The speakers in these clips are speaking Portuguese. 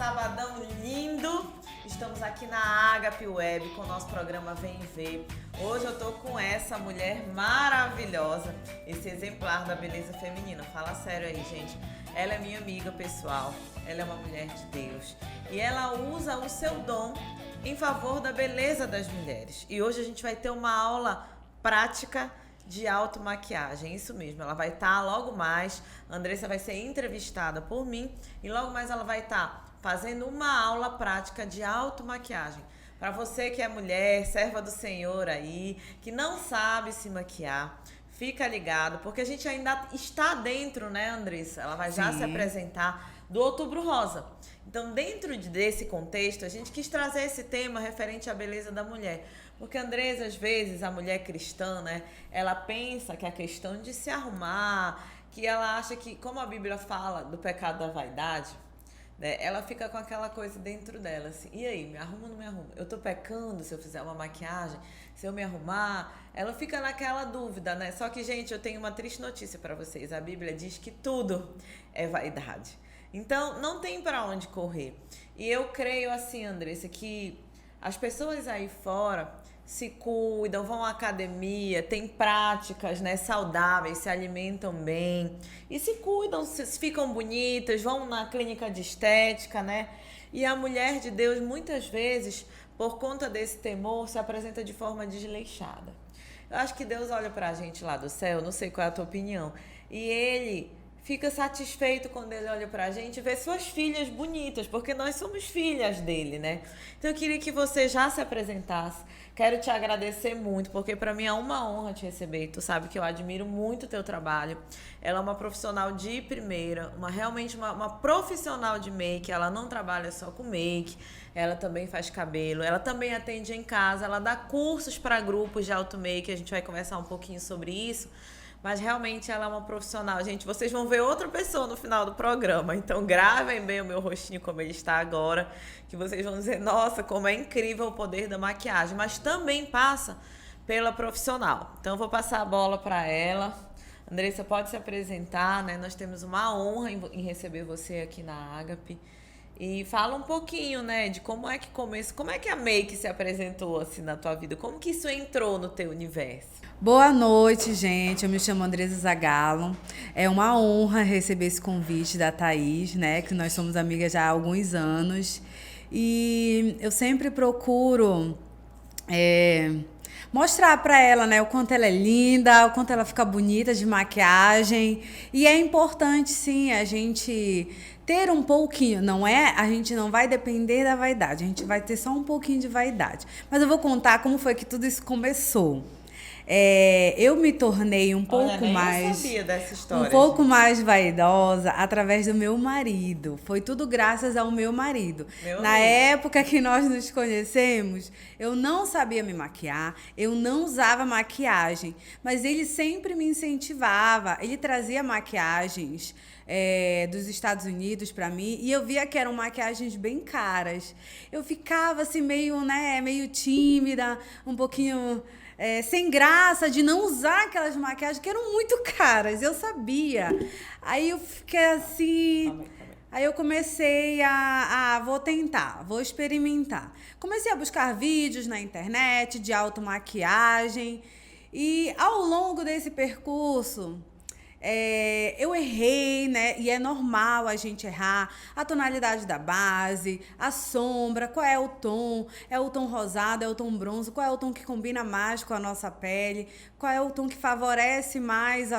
sabadão lindo! Estamos aqui na Agape Web com o nosso programa Vem Ver. Hoje eu tô com essa mulher maravilhosa, esse exemplar da beleza feminina. Fala sério aí, gente. Ela é minha amiga pessoal, ela é uma mulher de Deus e ela usa o seu dom em favor da beleza das mulheres. E hoje a gente vai ter uma aula prática de automaquiagem, isso mesmo, ela vai estar logo mais, a Andressa vai ser entrevistada por mim e logo mais ela vai estar fazendo uma aula prática de automaquiagem. Para você que é mulher, serva do Senhor aí, que não sabe se maquiar, fica ligado, porque a gente ainda está dentro, né, Andressa? Ela vai já se apresentar do Outubro Rosa. Então, dentro desse contexto, a gente quis trazer esse tema referente à beleza da mulher. Porque, Andressa, às vezes, a mulher cristã, né, ela pensa que a questão de se arrumar, que ela acha que, como a Bíblia fala do pecado da vaidade, né, ela fica com aquela coisa dentro dela, assim, e aí, me arrumo ou não me arrumo? Eu tô pecando se eu fizer uma maquiagem? Se eu me arrumar? Ela fica naquela dúvida, né? Só que, gente, eu tenho uma triste notícia para vocês. A Bíblia diz que tudo é vaidade. Então, não tem para onde correr. E eu creio, assim, Andressa, que as pessoas aí fora se cuidam, vão à academia, têm práticas, né, saudáveis, se alimentam bem e se cuidam, ficam bonitas, vão na clínica de estética, né? E a mulher de Deus, muitas vezes, por conta desse temor, se apresenta de forma desleixada. Eu acho que Deus olha pra gente lá do céu, não sei qual é a tua opinião, e Ele fica satisfeito quando Ele olha pra gente e vê suas filhas bonitas, porque nós somos filhas dele, né? Então eu queria que você já se apresentasse. Quero te agradecer muito, porque para mim é uma honra te receber. Tu sabe que eu admiro muito o teu trabalho. Ela é uma profissional de primeira, realmente uma profissional de make. Ela não trabalha só com make, ela também faz cabelo, ela também atende em casa, ela dá cursos para grupos de auto make. A gente vai conversar um pouquinho sobre isso. Mas realmente ela é uma profissional. Gente, vocês vão ver outra pessoa no final do programa. Então gravem bem o meu rostinho como ele está agora, que vocês vão dizer, nossa, como é incrível o poder da maquiagem. Mas também passa pela profissional. Então eu vou passar a bola para ela. Andressa, pode se apresentar, né? Nós temos uma honra em receber você aqui na Agape. E fala um pouquinho, né, de como é que começou, como é que a make se apresentou assim na tua vida? Como que isso entrou no teu universo? Boa noite, gente. Eu me chamo Andressa Zagallo. É uma honra receber esse convite da Thaís, né? Que nós somos amigas já há alguns anos. E eu sempre procuro mostrar para ela, né, o quanto ela é linda, o quanto ela fica bonita de maquiagem. E é importante, sim, a gente ter um pouquinho, não é? A gente não vai depender da vaidade, a gente vai ter só um pouquinho de vaidade. Mas eu vou contar como foi que tudo isso começou. Eu me tornei um pouco eu sabia dessa história, um pouco mais vaidosa através do meu marido. Foi tudo graças ao meu marido. Na época que nós nos conhecemos, eu não sabia me maquiar, eu não usava maquiagem, mas ele sempre me incentivava. Ele trazia maquiagens dos Estados Unidos para mim e eu via que eram maquiagens bem caras. Eu ficava assim meio tímida, um pouquinho sem graça de não usar aquelas maquiagens que eram muito caras, eu sabia. Aí eu fiquei assim. Aí eu comecei vou tentar, vou experimentar. Comecei a buscar vídeos na internet de automaquiagem e ao longo desse percurso eu errei, né? E é normal a gente errar. A tonalidade da base, a sombra, qual é o tom? É o tom rosado, é o tom bronze? Qual é o tom que combina mais com a nossa pele? Qual é o tom que favorece mais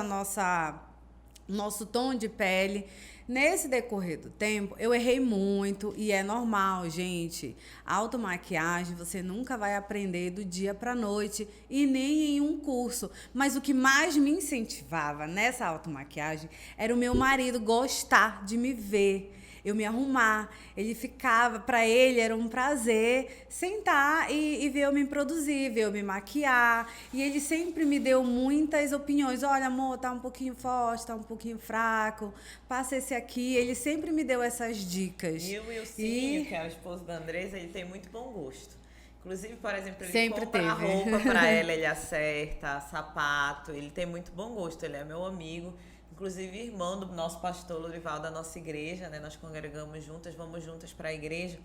nosso tom de pele? Nesse decorrer do tempo, eu errei muito e é normal, gente. Automaquiagem você nunca vai aprender do dia para noite e nem em um curso. Mas o que mais me incentivava nessa automaquiagem era o meu marido gostar de me ver. Eu me arrumar, ele ficava, para ele era um prazer sentar e ver eu me produzir, ver eu me maquiar, e ele sempre me deu muitas opiniões, olha amor, tá um pouquinho forte, tá um pouquinho fraco, passa esse aqui, ele sempre me deu essas dicas. E o Wilcinho, que é o esposo da Andressa, ele tem muito bom gosto. Inclusive, por exemplo, ele sempre compra teve. a roupa pra ela, ele acerta, sapato, ele tem muito bom gosto, ele é meu amigo. inclusive irmão do nosso pastor Lorival, da nossa igreja, né? Nós congregamos juntas, vamos juntas para a igreja.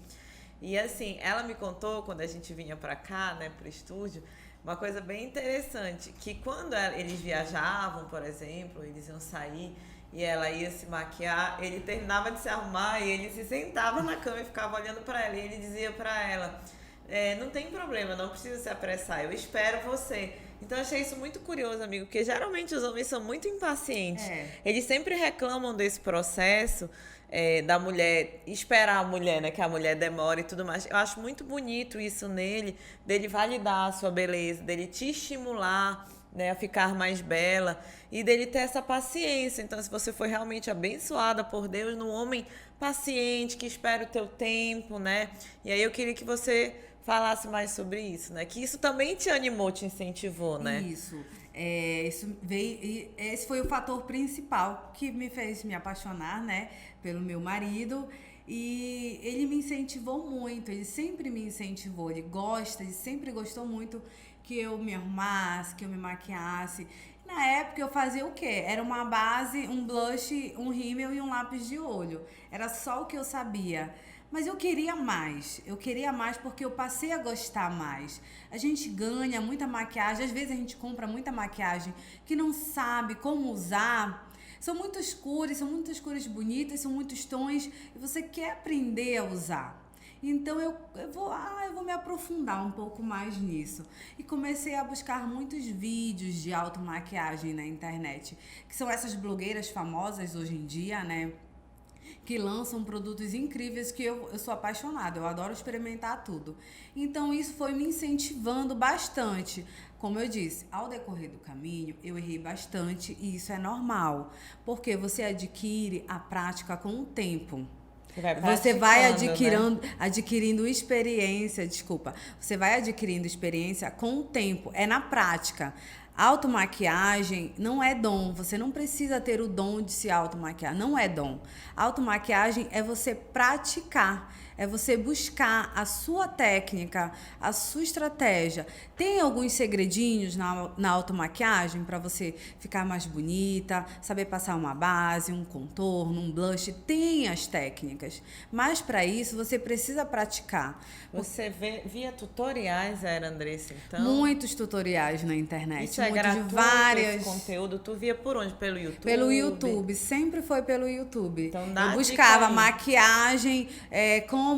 E assim, ela me contou, quando a gente vinha para cá, né, pro estúdio, uma coisa bem interessante, que quando eles viajavam, por exemplo, eles iam sair e ela ia se maquiar, ele terminava de se arrumar e ele se sentava na cama e ficava olhando para ela. E ele dizia para ela, não tem problema, não precisa se apressar, eu espero você. Então eu achei isso muito curioso, amigo, porque geralmente os homens são muito impacientes. Eles sempre reclamam desse processo da mulher, esperar a mulher, né, que a mulher demora e tudo mais. Eu acho muito bonito isso nele, dele validar a sua beleza, dele te estimular, né, a ficar mais bela e dele ter essa paciência. Então, se você foi realmente abençoada por Deus, num homem paciente, que espera o teu tempo, né? E aí eu queria que você falasse mais sobre isso, né? Que isso também te animou, te incentivou, né? Isso. Isso veio, esse foi o fator principal que me fez me apaixonar, né, pelo meu marido. E ele me incentivou muito, ele sempre me incentivou, ele sempre gostou muito que eu me arrumasse, que eu me maquiasse. Na época eu fazia o quê? Era uma base, um blush, um rímel e um lápis de olho. Era só o que eu sabia. Mas eu queria mais porque eu passei a gostar mais. A gente ganha muita maquiagem, às vezes a gente compra muita maquiagem que não sabe como usar. São muitas cores bonitas, são muitos tons e você quer aprender a usar. Então eu vou me aprofundar um pouco mais nisso. E comecei a buscar muitos vídeos de automaquiagem na internet, que são essas blogueiras famosas hoje em dia, né? Que lançam produtos incríveis que eu sou apaixonada, eu adoro experimentar tudo. Então isso foi me incentivando bastante. Como eu disse, ao decorrer do caminho, eu errei bastante e isso é normal, porque você adquire a prática com o tempo. Você vai adquirindo experiência, você vai adquirindo experiência com o tempo, é na prática. Automaquiagem não é dom, você não precisa ter o dom de se automaquiar, não é dom. Automaquiagem é você praticar, é você buscar a sua técnica, a sua estratégia. Tem alguns segredinhos na automaquiagem para você ficar mais bonita, saber passar uma base, um contorno, um blush, tem as técnicas. Mas para isso você precisa praticar. Você via tutoriais, Andressa, então? Muitos tutoriais na internet. Isso é gratuito, esse conteúdo? Tu via por onde? Pelo YouTube? Pelo YouTube, sempre foi pelo YouTube. Então, dá eu buscava maquiagem, como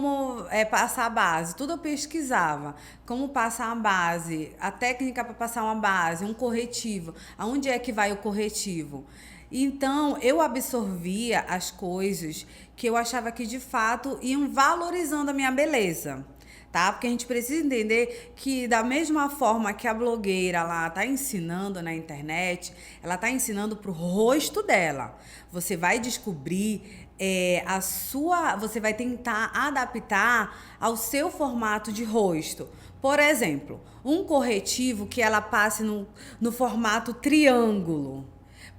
passar a base, tudo eu pesquisava. Como passar a base, a técnica para passar uma base, um corretivo. Aonde é que vai o corretivo? Então, eu absorvia as coisas que eu achava que, de fato, iam valorizando a minha beleza. Tá? Porque a gente precisa entender que da mesma forma que a blogueira lá tá ensinando na internet, ela tá ensinando pro rosto dela. Você vai descobrir você vai tentar adaptar ao seu formato de rosto. Por exemplo, um corretivo que ela passe no formato triângulo.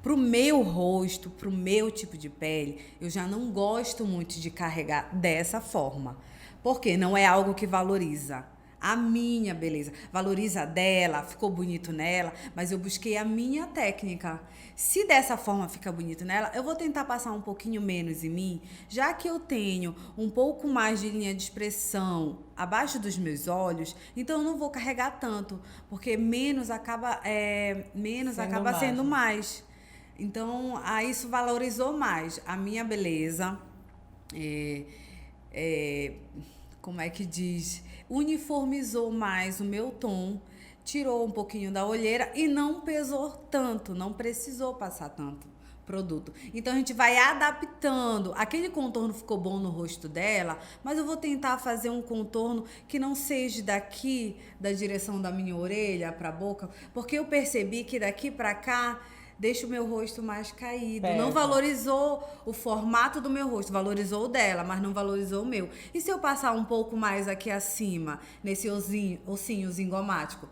Pro meu rosto, pro meu tipo de pele, eu já não gosto muito de carregar dessa forma. Porque não é algo que valoriza a minha beleza. Valoriza a dela, ficou bonito nela, mas eu busquei a minha técnica. Se dessa forma fica bonito nela, eu vou tentar passar um pouquinho menos em mim, já que eu tenho um pouco mais de linha de expressão abaixo dos meus olhos, então eu não vou carregar tanto, porque menos acaba sendo mais. Então, isso valorizou mais a minha beleza. Como é que diz? Uniformizou mais o meu tom, tirou um pouquinho da olheira e não pesou tanto, não precisou passar tanto produto. Então a gente vai adaptando. Aquele contorno ficou bom no rosto dela, mas eu vou tentar fazer um contorno que não seja daqui, da direção da minha orelha para a boca, porque eu percebi que daqui para cá deixa o meu rosto mais caído. Não valorizou o formato do meu rosto, valorizou o dela, mas não valorizou o meu. E se eu passar um pouco mais aqui acima, nesse ossinho zingomático,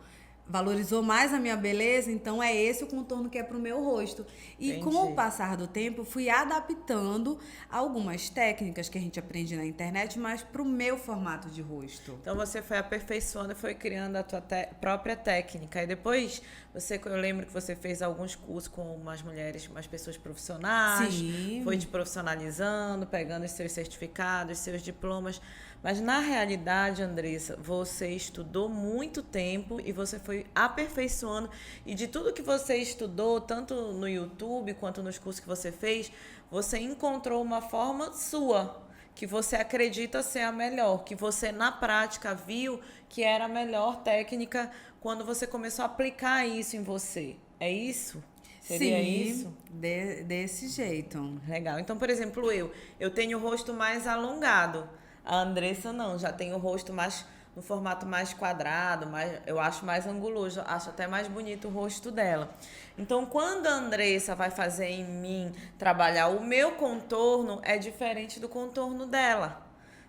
valorizou mais a minha beleza, então é esse o contorno que é pro meu rosto. E Entendi. com o passar do tempo, eu fui adaptando algumas técnicas que a gente aprende na internet, mas pro meu formato de rosto. Então você foi aperfeiçoando e foi criando a tua própria técnica. E depois, eu lembro que você fez alguns cursos com umas mulheres, umas pessoas profissionais. Sim. Foi te profissionalizando, pegando os seus certificados, seus diplomas. Mas na realidade, Andressa, você estudou muito tempo e você foi aperfeiçoando. E de tudo que você estudou, tanto no YouTube quanto nos cursos que você fez, você encontrou uma forma sua, que você acredita ser a melhor, que você na prática viu que era a melhor técnica quando você começou a aplicar isso em você. É isso? Seria isso? Desse jeito. Legal. Então, por exemplo, eu tenho o rosto mais alongado. A Andressa não, já tem o rosto mais no formato mais quadrado, eu acho mais anguloso, acho até mais bonito o rosto dela. Então, quando a Andressa vai fazer em mim trabalhar o meu contorno, é diferente do contorno dela.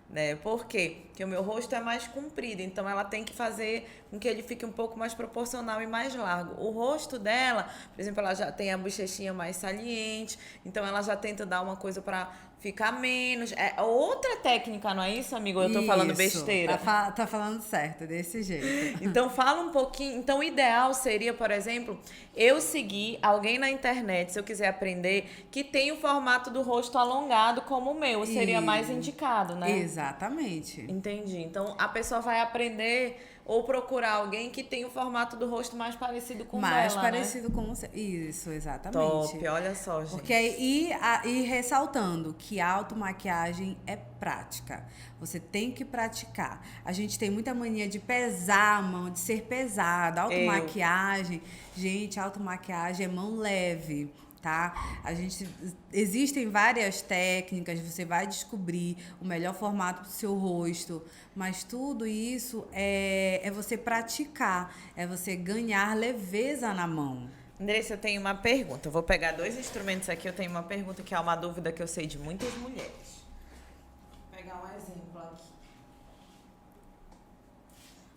Né? Por quê? Porque o meu rosto é mais comprido, então ela tem que fazer com que ele fique um pouco mais proporcional e mais largo. O rosto dela, por exemplo, ela já tem a bochechinha mais saliente, então ela já tenta dar uma coisa para ficar menos. É outra técnica, não é isso, amigo? Eu tô falando besteira. Tá falando certo, desse jeito. Então fala um pouquinho. Então o ideal seria, por exemplo, eu seguir alguém na internet, se eu quiser aprender, que tem o formato do rosto alongado como o meu, seria mais indicado, né? Exatamente. Entendi. Então a pessoa vai aprender ou procurar alguém que tem o formato do rosto mais parecido com o dela, mais parecido com você. Isso, exatamente. Top, olha só, gente. Porque e ressaltando que a automaquiagem é prática. Você tem que praticar. A gente tem muita mania de pesar a mão, de ser pesada. Automaquiagem, gente, automaquiagem é mão leve. Tá? Existem várias técnicas, você vai descobrir o melhor formato do seu rosto, mas tudo isso é você praticar, é você ganhar leveza na mão. Andressa, eu tenho uma pergunta. Eu vou pegar 2 instrumentos aqui. Eu tenho uma pergunta que é uma dúvida que eu sei de muitas mulheres. Vou pegar um exemplo aqui.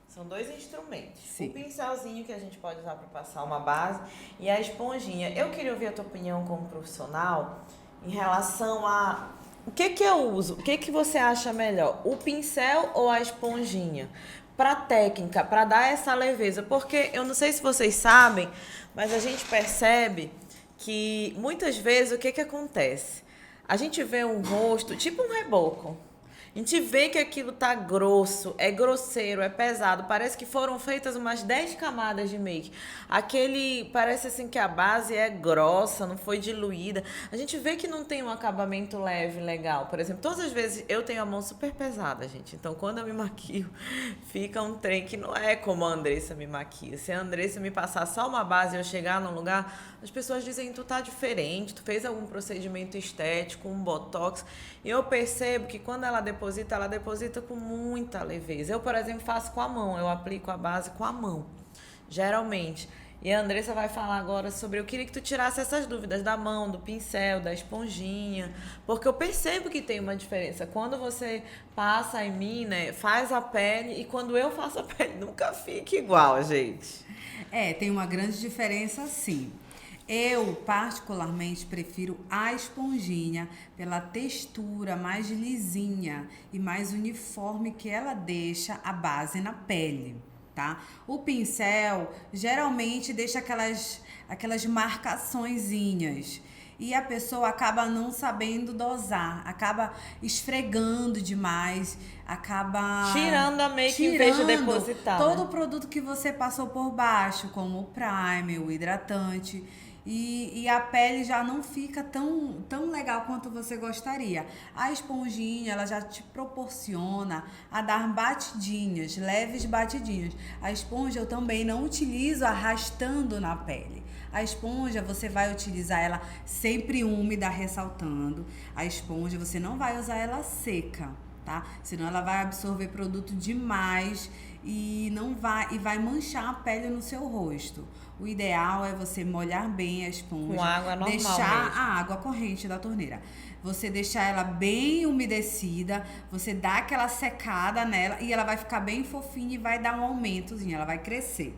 São 2 instrumentos. Sim. O pincelzinho que a gente pode usar para passar uma base e a esponjinha. Eu queria ouvir a tua opinião como profissional em relação a o que eu uso. O que você acha melhor? O pincel ou a esponjinha? Para técnica, para dar essa leveza. Porque eu não sei se vocês sabem, mas a gente percebe que muitas vezes o que acontece? A gente vê um rosto, tipo um reboco. A gente vê que aquilo tá grosso, é grosseiro, é pesado. Parece que foram feitas umas 10 camadas de make. Parece assim que a base é grossa, não foi diluída. A gente vê que não tem um acabamento leve, legal. Por exemplo, todas as vezes eu tenho a mão super pesada, gente. Então, quando eu me maquio, fica um trem que não é como a Andressa me maquia. Se a Andressa me passar só uma base e eu chegar num lugar, as pessoas dizem, tu tá diferente, tu fez algum procedimento estético, um botox. E eu percebo que quando ela deposita com muita leveza. Eu, por exemplo, faço com a mão, eu aplico a base com a mão, geralmente. E a Andressa vai falar agora sobre... Eu queria que tu tirasse essas dúvidas da mão, do pincel, da esponjinha, porque eu percebo que tem uma diferença. Quando você passa em mim, né, faz a pele, e quando eu faço a pele, nunca fica igual, gente. Tem uma grande diferença, sim. Eu, particularmente, prefiro a esponjinha pela textura mais lisinha e mais uniforme que ela deixa a base na pele, tá? O pincel geralmente deixa aquelas marcaçõezinhas e a pessoa acaba não sabendo dosar, acaba esfregando demais, acaba tirando a make em vez de depositar. Todo o produto que você passou por baixo, como o primer, o hidratante. E a pele já não fica tão legal quanto você gostaria. A esponjinha, ela já te proporciona a dar batidinhas, leves batidinhas. A esponja eu também não utilizo arrastando na pele. A esponja, você vai utilizar ela sempre úmida, ressaltando. A esponja, você não vai usar ela seca, tá? Senão ela vai absorver produto demais e vai manchar a pele no seu rosto. O ideal é você molhar bem a esponja. Com água normal deixar mesmo. a água corrente da torneira. Você deixar ela bem umedecida, você dá aquela secada nela e ela vai ficar bem fofinha e vai dar um aumentozinho, ela vai crescer.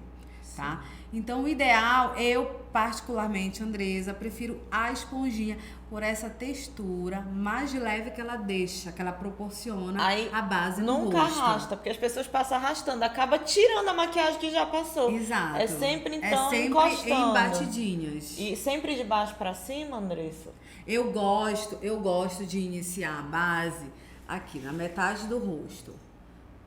tá? Então, o ideal, eu particularmente, Andresa, prefiro a esponjinha por essa textura mais leve que ela deixa, que ela proporciona aí, a base no nunca rosto. arrasta, porque as pessoas passam arrastando, acaba tirando a maquiagem que já passou. Exato. É sempre, então, sempre encostando. em batidinhas. E sempre de baixo pra cima, Andressa? Eu gosto de iniciar a base aqui na metade do rosto,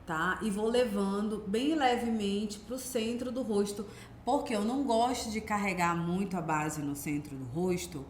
tá? E vou levando bem levemente pro centro do rosto, porque eu não gosto de carregar muito a base no centro do rosto,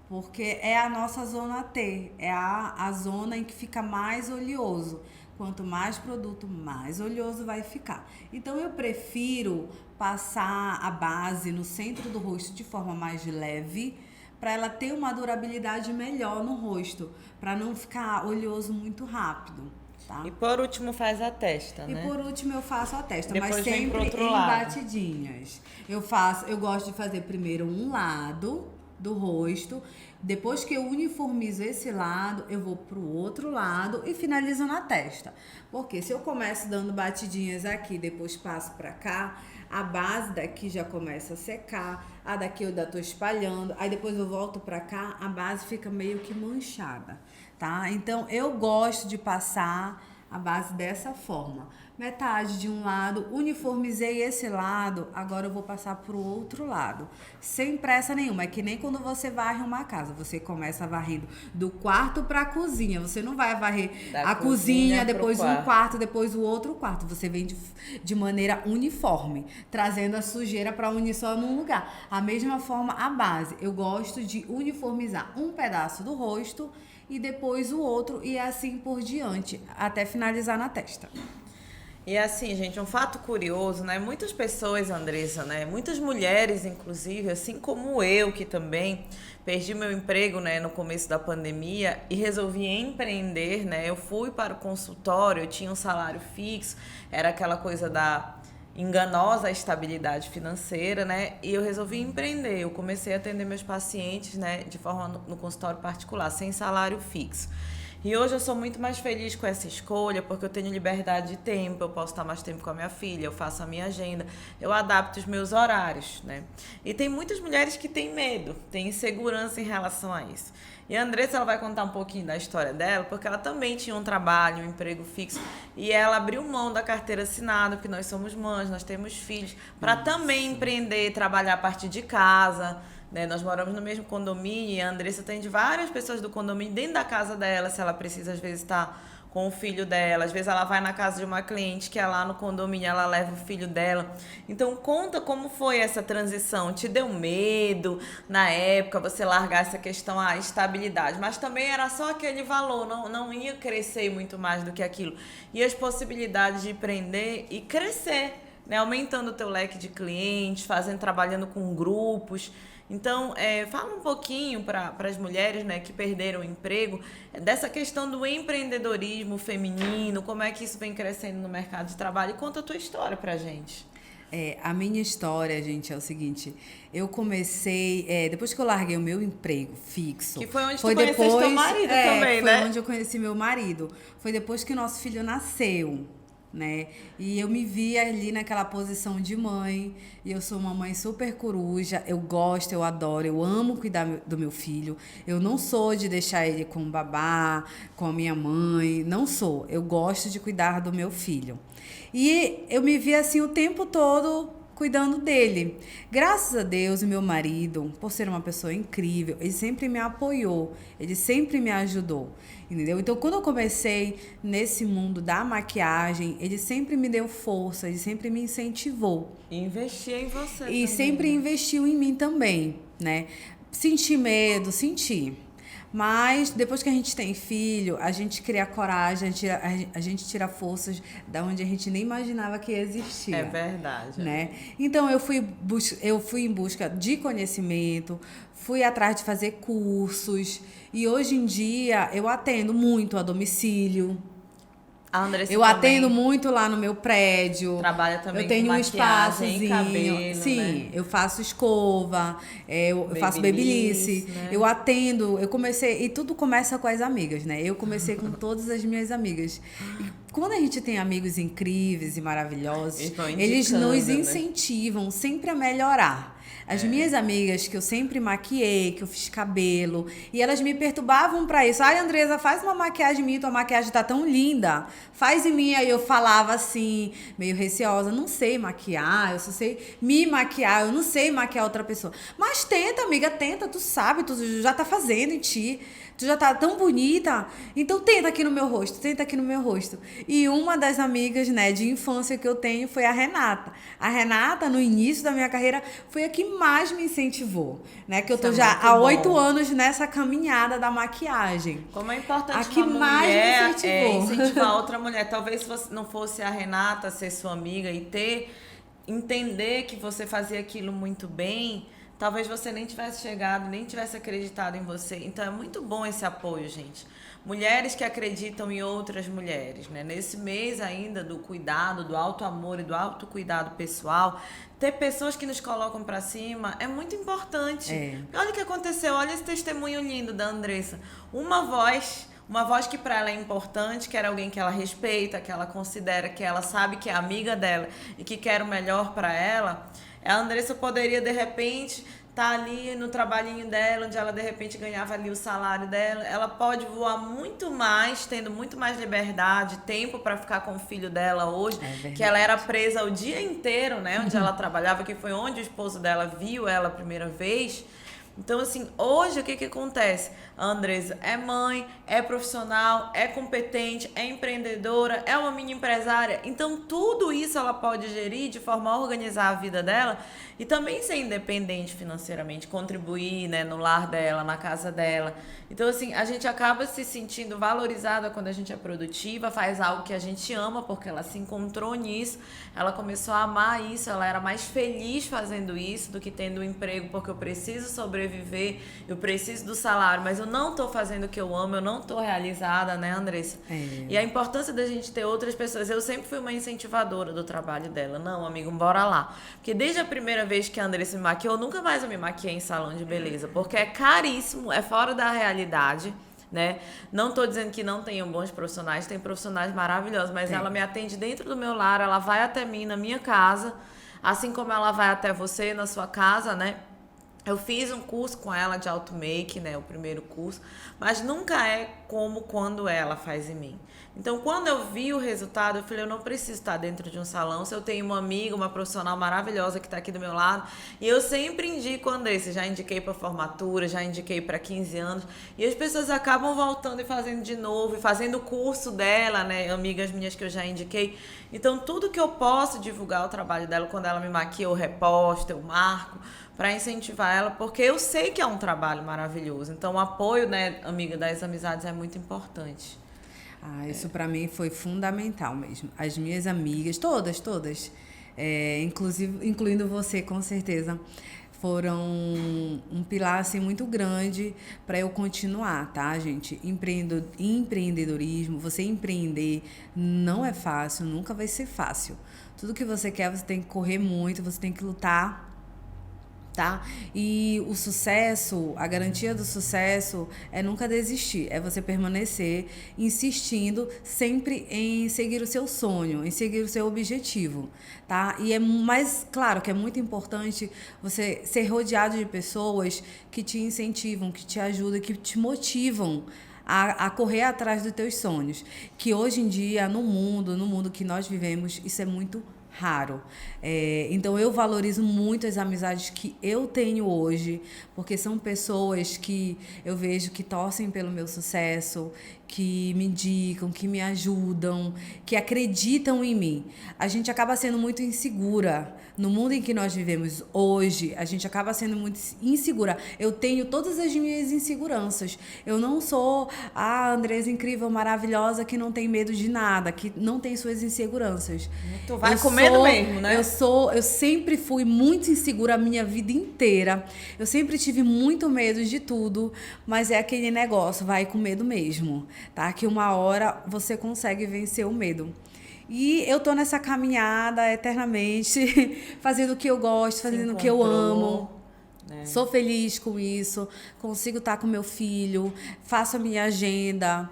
porque é a nossa zona T, é a zona em que fica mais oleoso. Quanto mais produto, mais oleoso vai ficar. Então, eu prefiro passar a base no centro do rosto de forma mais leve, para ela ter uma durabilidade melhor no rosto, para não ficar oleoso muito rápido. Tá? E por último faz a testa, né? E por último eu faço a testa, Depois mas vem pro sempre outro em lado. batidinhas. Eu gosto de fazer primeiro um lado do rosto, depois que eu uniformizo esse lado, eu vou pro outro lado e finalizo na testa. Porque se eu começo dando batidinhas aqui, depois passo pra cá, a base daqui já começa a secar, a daqui eu ainda tô espalhando, aí depois eu volto pra cá, a base fica meio que manchada, tá? Então, eu gosto de passar a base dessa forma. Metade de um lado, uniformizei esse lado, agora eu vou passar pro outro lado. Sem pressa nenhuma, é que nem quando você varre uma casa, você começa varrendo do quarto pra cozinha, você não vai varrer Da a cozinha, pro depois quarto. um quarto, depois o outro quarto. Você vem de maneira uniforme, trazendo a sujeira para unir só num lugar. A mesma forma, a base. Eu gosto de uniformizar um pedaço do rosto e depois o outro e assim por diante, até finalizar na testa. E assim, gente, um fato curioso, né? Muitas pessoas, Andressa, né? Muitas mulheres, inclusive, assim como eu, que também perdi meu emprego, né, no começo da pandemia e resolvi empreender, né? Eu fui para o consultório, eu tinha um salário fixo, era aquela coisa da enganosa estabilidade financeira, né? E eu resolvi empreender. Eu comecei a atender meus pacientes, né, de forma no consultório particular, sem salário fixo. E hoje eu sou muito mais feliz com essa escolha, porque eu tenho liberdade de tempo, eu posso estar mais tempo com a minha filha, eu faço a minha agenda, eu adapto os meus horários, né? E tem muitas mulheres que têm medo, têm insegurança em relação a isso. E a Andressa, ela vai contar um pouquinho da história dela, porque ela também tinha um trabalho, um emprego fixo, e ela abriu mão da carteira assinada, porque nós somos mães, nós temos filhos, para também empreender, trabalhar a partir de casa, né? Nós moramos no mesmo condomínio e a Andressa atende várias pessoas do condomínio dentro da casa dela, se ela precisa, às vezes, estar com o filho dela. Às vezes ela vai na casa de uma cliente que é lá no condomínio, ela leva o filho dela. Então, conta como foi essa transição. Te deu medo na época você largar essa questão, a estabilidade, mas também era só aquele valor, não ia crescer muito mais do que aquilo. E as possibilidades de empreender e crescer, né? Aumentando o teu leque de clientes, trabalhando com grupos. Então, fala um pouquinho para as mulheres, né, que perderam o emprego, dessa questão do empreendedorismo feminino, como é que isso vem crescendo no mercado de trabalho, e conta a tua história pra gente. A minha história, gente, é o seguinte, eu comecei, depois que eu larguei o meu emprego fixo... Que foi onde tu conheceste teu marido também, né? Foi onde eu conheci meu marido. Foi depois que nosso filho nasceu, né? E eu me vi ali naquela posição de mãe, e eu sou uma mãe super coruja, eu gosto, eu adoro, eu amo cuidar do meu filho, eu não sou de deixar ele com o babá, com a minha mãe, não sou, eu gosto de cuidar do meu filho. E eu me vi assim o tempo todo cuidando dele. Graças a Deus, o meu marido, por ser uma pessoa incrível, ele sempre me apoiou, ele sempre me ajudou, entendeu? Então, quando eu comecei nesse mundo da maquiagem, ele sempre me deu força, ele sempre me incentivou. E investia em você E também. sempre investiu em mim também, né? Senti medo, senti. Mas depois que a gente tem filho, a gente cria coragem, a gente tira forças da onde a gente nem imaginava que existia. É verdade. Né? Então eu fui em busca de conhecimento, fui atrás de fazer cursos e hoje em dia eu atendo muito a domicílio. A Andressa eu também atendo muito lá no meu prédio. trabalha também eu tenho com um maquiagem, espaçozinho. cabelo, Sim, né? eu faço escova, eu faço babyliss, Né? eu atendo. Eu comecei, e tudo começa com as amigas, né? Eu comecei com todas as minhas amigas. E quando a gente tem amigos incríveis e maravilhosos, eles nos incentivam sempre a melhorar. As minhas amigas que eu sempre maquiei, que eu fiz cabelo, e elas me perturbavam pra isso. Ai, Andresa, faz uma maquiagem minha, tua maquiagem tá tão linda. Faz em mim. Aí eu falava assim, meio receosa, não sei maquiar, eu só sei me maquiar, eu não sei maquiar outra pessoa. Mas tenta, amiga, tenta, tu sabe, tu já tá fazendo em ti. Tu já tá tão bonita, então tenta aqui no meu rosto, tenta aqui no meu rosto. E uma das amigas, né, de infância que eu tenho foi a Renata. A Renata, no início da minha carreira, foi a que mais me incentivou, né? Que eu tô já há 8 anos nessa caminhada da maquiagem. Como é importante a que uma mais mulher me incentivou. incentivar outra mulher. Talvez se não fosse a Renata ser sua amiga e entender que você fazia aquilo muito bem, talvez você nem tivesse chegado, nem tivesse acreditado em você. Então é muito bom esse apoio, gente. Mulheres que acreditam em outras mulheres, né? Nesse mês ainda do cuidado, do auto-amor e do autocuidado pessoal, ter pessoas que nos colocam pra cima é muito importante. Olha o que aconteceu, olha esse testemunho lindo da Andressa. Uma voz que para ela é importante, que era alguém que ela respeita, que ela considera, que ela sabe que é amiga dela e que quer o melhor para ela. A Andressa poderia, de repente, estar ali no trabalhinho dela, onde ela, de repente, ganhava ali o salário dela. Ela pode voar muito mais, tendo muito mais liberdade, tempo para ficar com o filho dela hoje, que ela era presa o dia inteiro, né, onde ela trabalhava, que foi onde o esposo dela viu ela a primeira vez. Então, assim, hoje o que acontece? A Andressa é mãe, é profissional, é competente, é empreendedora, é uma mini empresária. Então, tudo isso ela pode gerir de forma a organizar a vida dela e também ser independente financeiramente, contribuir, né, no lar dela, na casa dela. Então, assim, a gente acaba se sentindo valorizada quando a gente é produtiva, faz algo que a gente ama, porque ela se encontrou nisso, ela começou a amar isso, ela era mais feliz fazendo isso do que tendo um emprego, porque eu preciso sobreviver, eu preciso do salário, mas eu não tô fazendo o que eu amo, eu não tô realizada, né, Andressa? E a importância da gente ter outras pessoas, eu sempre fui uma incentivadora do trabalho dela. Não, amigo, bora lá. Porque desde a primeira vez que a Andressa me maquiou, eu nunca mais eu me maquiei em salão de beleza, porque é caríssimo, é fora da realidade, né? Não tô dizendo que não tenham bons profissionais, tem profissionais maravilhosos, mas ela me atende dentro do meu lar, ela vai até mim, na minha casa, assim como ela vai até você, na sua casa, né? Eu fiz um curso com ela de auto-make, né, o primeiro curso, mas nunca é como quando ela faz em mim. Então, quando eu vi o resultado, eu falei, eu não preciso estar dentro de um salão, se eu tenho uma amiga, uma profissional maravilhosa que está aqui do meu lado, e eu sempre indico a Andressa, já indiquei para formatura, já indiquei para 15 anos, e as pessoas acabam voltando e fazendo de novo, e fazendo o curso dela, né, amigas minhas que eu já indiquei. Então, tudo que eu posso divulgar o trabalho dela, quando ela me maquia, eu reposto, eu marco, para incentivar ela, porque eu sei que é um trabalho maravilhoso. Então, o apoio, né, amiga, das amizades é muito importante. Isso para mim foi fundamental mesmo. As minhas amigas, todas, inclusive, incluindo você, com certeza, foram um pilar assim, muito grande para eu continuar, tá, gente? Empreendedorismo, você empreender não é fácil, nunca vai ser fácil. Tudo que você quer, você tem que correr muito, você tem que lutar, tá? E o sucesso, a garantia do sucesso é nunca desistir, é você permanecer insistindo sempre em seguir o seu sonho, em seguir o seu objetivo, tá? E é mais, claro que é muito importante você ser rodeado de pessoas que te incentivam, que te ajudam, que te motivam a correr atrás dos teus sonhos, que hoje em dia, no mundo que nós vivemos, isso é muito raro. Então eu valorizo muito as amizades que eu tenho hoje, porque são pessoas que eu vejo que torcem pelo meu sucesso, que me indicam, que me ajudam, que acreditam em mim. A gente acaba sendo muito insegura. No mundo em que nós vivemos hoje, a gente acaba sendo muito insegura. Eu tenho todas as minhas inseguranças. Eu não sou a Andresa incrível, maravilhosa, que não tem medo de nada, que não tem suas inseguranças. Tu vai com medo mesmo, né? Eu sempre fui muito insegura a minha vida inteira. Eu sempre tive muito medo de tudo, mas é aquele negócio, vai com medo mesmo. tá? Que uma hora você consegue vencer o medo. E eu tô nessa caminhada eternamente, fazendo o que eu gosto, fazendo o que eu amo. Né? Sou feliz com isso, consigo estar com meu filho, faço a minha agenda.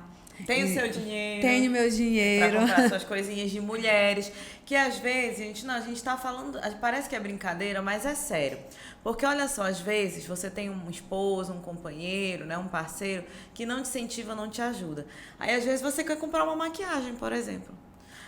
Tem o seu dinheiro. Tenho meu dinheiro. Pra comprar suas coisinhas de mulheres. Que às vezes, a gente tá falando, parece que é brincadeira, mas é sério. Porque olha só, às vezes você tem um esposo, um companheiro, né, um parceiro que não te incentiva, não te ajuda. Aí às vezes você quer comprar uma maquiagem, por exemplo.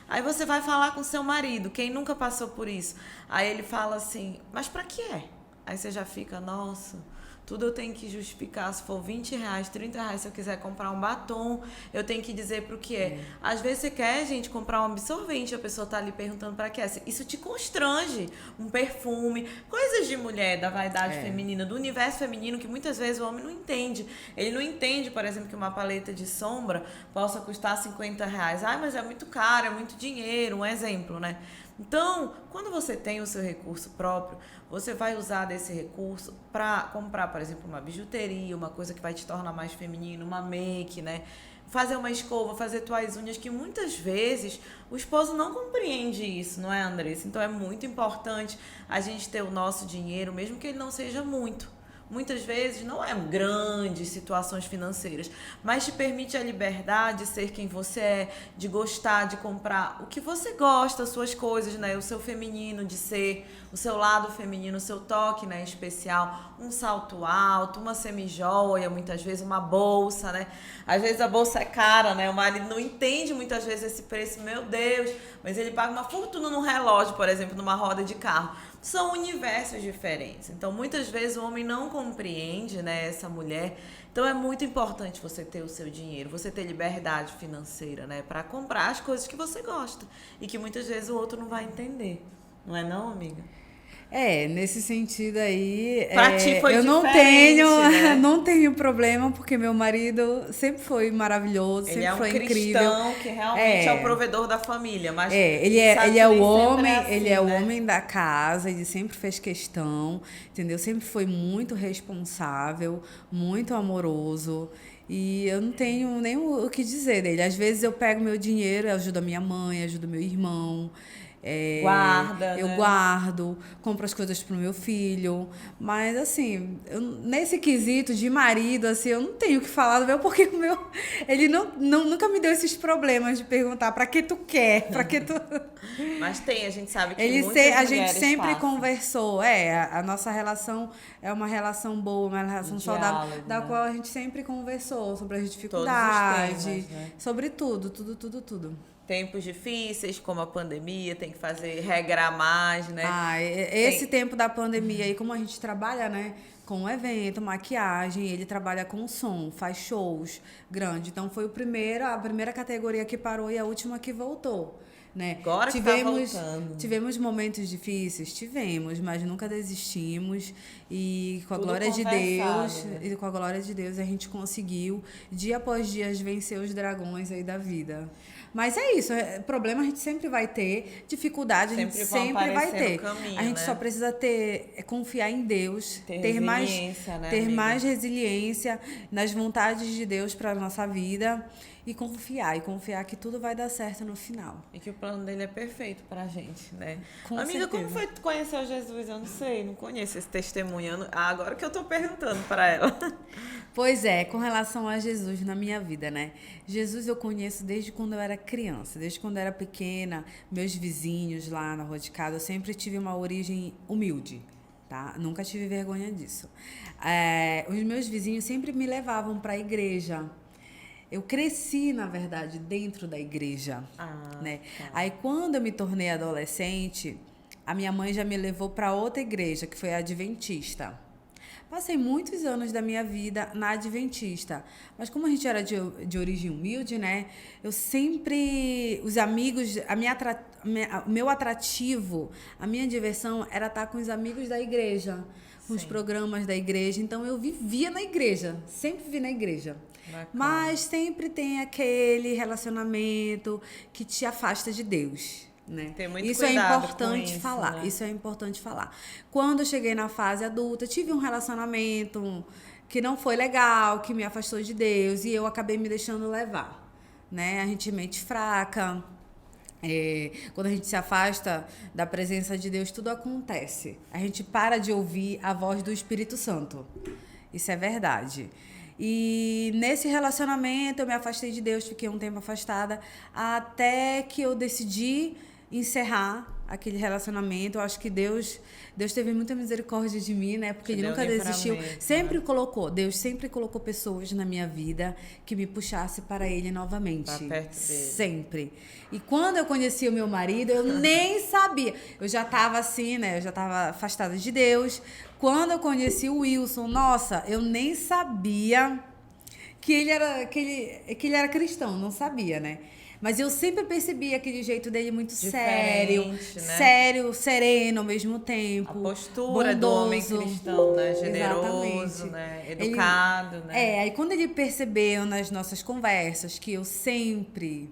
Aí você vai falar com seu marido, quem nunca passou por isso. Aí ele fala assim, mas pra que é? Aí você já fica, nossa, tudo eu tenho que justificar. Se for R$20, R$30, se eu quiser comprar um batom, eu tenho que dizer pro que é. Às vezes você quer, gente, comprar um absorvente, a pessoa tá ali perguntando pra que é. Isso te constrange. Um perfume, coisas de mulher, da vaidade feminina, do universo feminino, que muitas vezes o homem não entende. Ele não entende, por exemplo, que uma paleta de sombra possa custar R$50. Ai, mas é muito caro, é muito dinheiro, um exemplo, né? Então, quando você tem o seu recurso próprio, você vai usar desse recurso para comprar, por exemplo, uma bijuteria, uma coisa que vai te tornar mais feminino, uma make, né? Fazer uma escova, fazer tuas unhas, que muitas vezes o esposo não compreende isso, não é, Andressa? Então, é muito importante a gente ter o nosso dinheiro, mesmo que ele não seja muito. Muitas vezes não é grandes situações financeiras, mas te permite a liberdade de ser quem você é, de gostar, de comprar o que você gosta, as suas coisas, né? O seu feminino, de ser o seu lado feminino, o seu toque, né, especial, um salto alto, uma semijoia, muitas vezes uma bolsa, né? Às vezes a bolsa é cara, né? O marido não entende muitas vezes esse preço, meu Deus, mas ele paga uma fortuna num relógio, por exemplo, numa roda de carro. São universos diferentes. Então, muitas vezes o homem não compreende, né, essa mulher. Então, é muito importante você ter o seu dinheiro, você ter liberdade financeira, né, para comprar as coisas que você gosta e que muitas vezes o outro não vai entender. Não é não, amiga? Nesse sentido aí, pra ti foi eu diferente, né? não tenho problema, porque meu marido sempre foi maravilhoso, ele sempre foi incrível. Ele é um cristão que realmente é o provedor da família, mas ele é o homem, assim, ele é o né? homem da casa, ele sempre fez questão, entendeu? Sempre foi muito responsável, muito amoroso. E eu não tenho nem o que dizer dele. Às vezes eu pego meu dinheiro, eu ajudo a minha mãe, ajudo meu irmão. Guarda, eu né? guardo, compro as coisas pro meu filho, mas assim, nesse quesito de marido, assim, eu não tenho o que falar do meu, porque o meu, ele nunca me deu esses problemas de perguntar pra que tu quer, pra que tu... Mas tem, a gente sabe que a gente sempre conversou, a nossa relação é uma relação boa, uma relação saudável, da qual a gente sempre conversou sobre as dificuldades, temas, né? Sobre tudo. Tempos difíceis, como a pandemia, tem que regrar mais, né? Esse tempo da pandemia aí, como a gente trabalha, né, com evento, maquiagem, ele trabalha com som, faz shows grandes. Então foi a primeira categoria que parou e a última que voltou. Né? Agora que tá voltando. Tivemos momentos difíceis, mas nunca desistimos e com a glória de Deus, né? E com a glória de Deus a gente conseguiu dia após dia vencer os dragões aí da vida. Mas é isso, problema a gente sempre vai ter, dificuldade a gente sempre vai ter. Caminho, a gente né? só precisa confiar em Deus, ter mais resiliência nas vontades de Deus para nossa vida. E confiar que tudo vai dar certo no final. E que o plano dele é perfeito pra gente, né? Com Amiga, certeza. como foi que tu conheceu Jesus? Eu não sei, não conheço esse testemunho. Agora que eu tô perguntando pra ela. Pois é, com relação a Jesus na minha vida, né? Jesus eu conheço desde quando eu era criança, desde quando eu era pequena, meus vizinhos lá na rua de casa, eu sempre tive uma origem humilde. Tá? Nunca tive vergonha disso. Os meus vizinhos sempre me levavam para a igreja. Eu cresci, na verdade, dentro da igreja, né? Tá. Aí, quando eu me tornei adolescente, a minha mãe já me levou para outra igreja, que foi a Adventista. Passei muitos anos da minha vida na Adventista, mas como a gente era de origem humilde, né? Eu sempre... Os amigos... O meu atrativo, a minha diversão era estar com os amigos da igreja, com os programas da igreja. Então, eu vivia na igreja, sempre vivi na igreja. Bacana. Mas sempre tem aquele relacionamento que te afasta de Deus. né? Ter muito Isso é cuidado importante com isso, falar. né? Isso é importante falar. Quando eu cheguei na fase adulta, tive um relacionamento que não foi legal, que me afastou de Deus, e eu acabei me deixando levar, né? A gente mente fraca. Quando a gente se afasta da presença de Deus, tudo acontece. A gente para de ouvir a voz do Espírito Santo. Isso é verdade. E nesse relacionamento eu me afastei de Deus, fiquei um tempo afastada, até que eu decidi encerrar aquele relacionamento. Eu acho que Deus teve muita misericórdia de mim, né? Porque Te Ele deu nunca desistiu. livramento, Sempre né? colocou, Deus sempre colocou pessoas na minha vida que me puxasse para Ele novamente. Pra perto dele. Sempre. E quando eu conheci o meu marido, eu nem sabia. Eu já estava assim, né? Eu já estava afastada de Deus. Quando eu conheci o Wilson, nossa, eu nem sabia que ele era cristão, não sabia, né? Mas eu sempre percebi aquele jeito dele muito sério, Diferente, né? sério, sereno ao mesmo tempo. A postura do homem bondoso. cristão, né? Generoso, Exatamente. né? Educado, né? Aí quando ele percebeu nas nossas conversas que eu sempre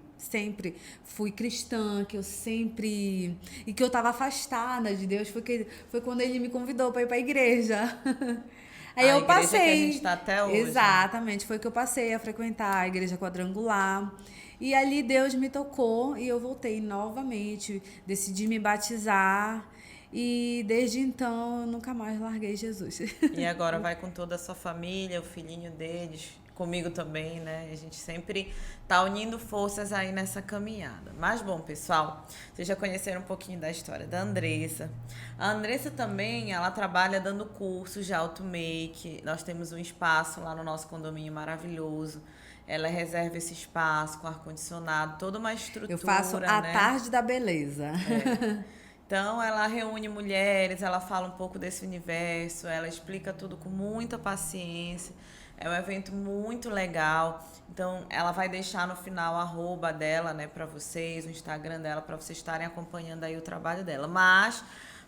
fui cristã, que eu sempre... E que eu estava afastada de Deus, foi quando ele me convidou para ir para a igreja. Aí A eu igreja passei. que a gente tá até hoje. Exatamente, foi que eu passei a frequentar a igreja quadrangular. E ali Deus me tocou e eu voltei novamente, decidi me batizar. E desde então eu nunca mais larguei Jesus. E agora vai com toda a sua família, o filhinho deles, comigo também, né? A gente sempre tá unindo forças aí nessa caminhada. Mas bom, pessoal, vocês já conheceram um pouquinho da história da Andressa. A Andressa também, ela trabalha dando cursos de auto-make. Nós temos um espaço lá no nosso condomínio maravilhoso. Ela reserva esse espaço com ar-condicionado, toda uma estrutura, Eu faço a né? tarde da beleza. Então, ela reúne mulheres, ela fala um pouco desse universo, ela explica tudo com muita paciência. É um evento muito legal. Então, ela vai deixar no final a arroba dela, né, para vocês, o Instagram dela, para vocês estarem acompanhando aí o trabalho dela. Mas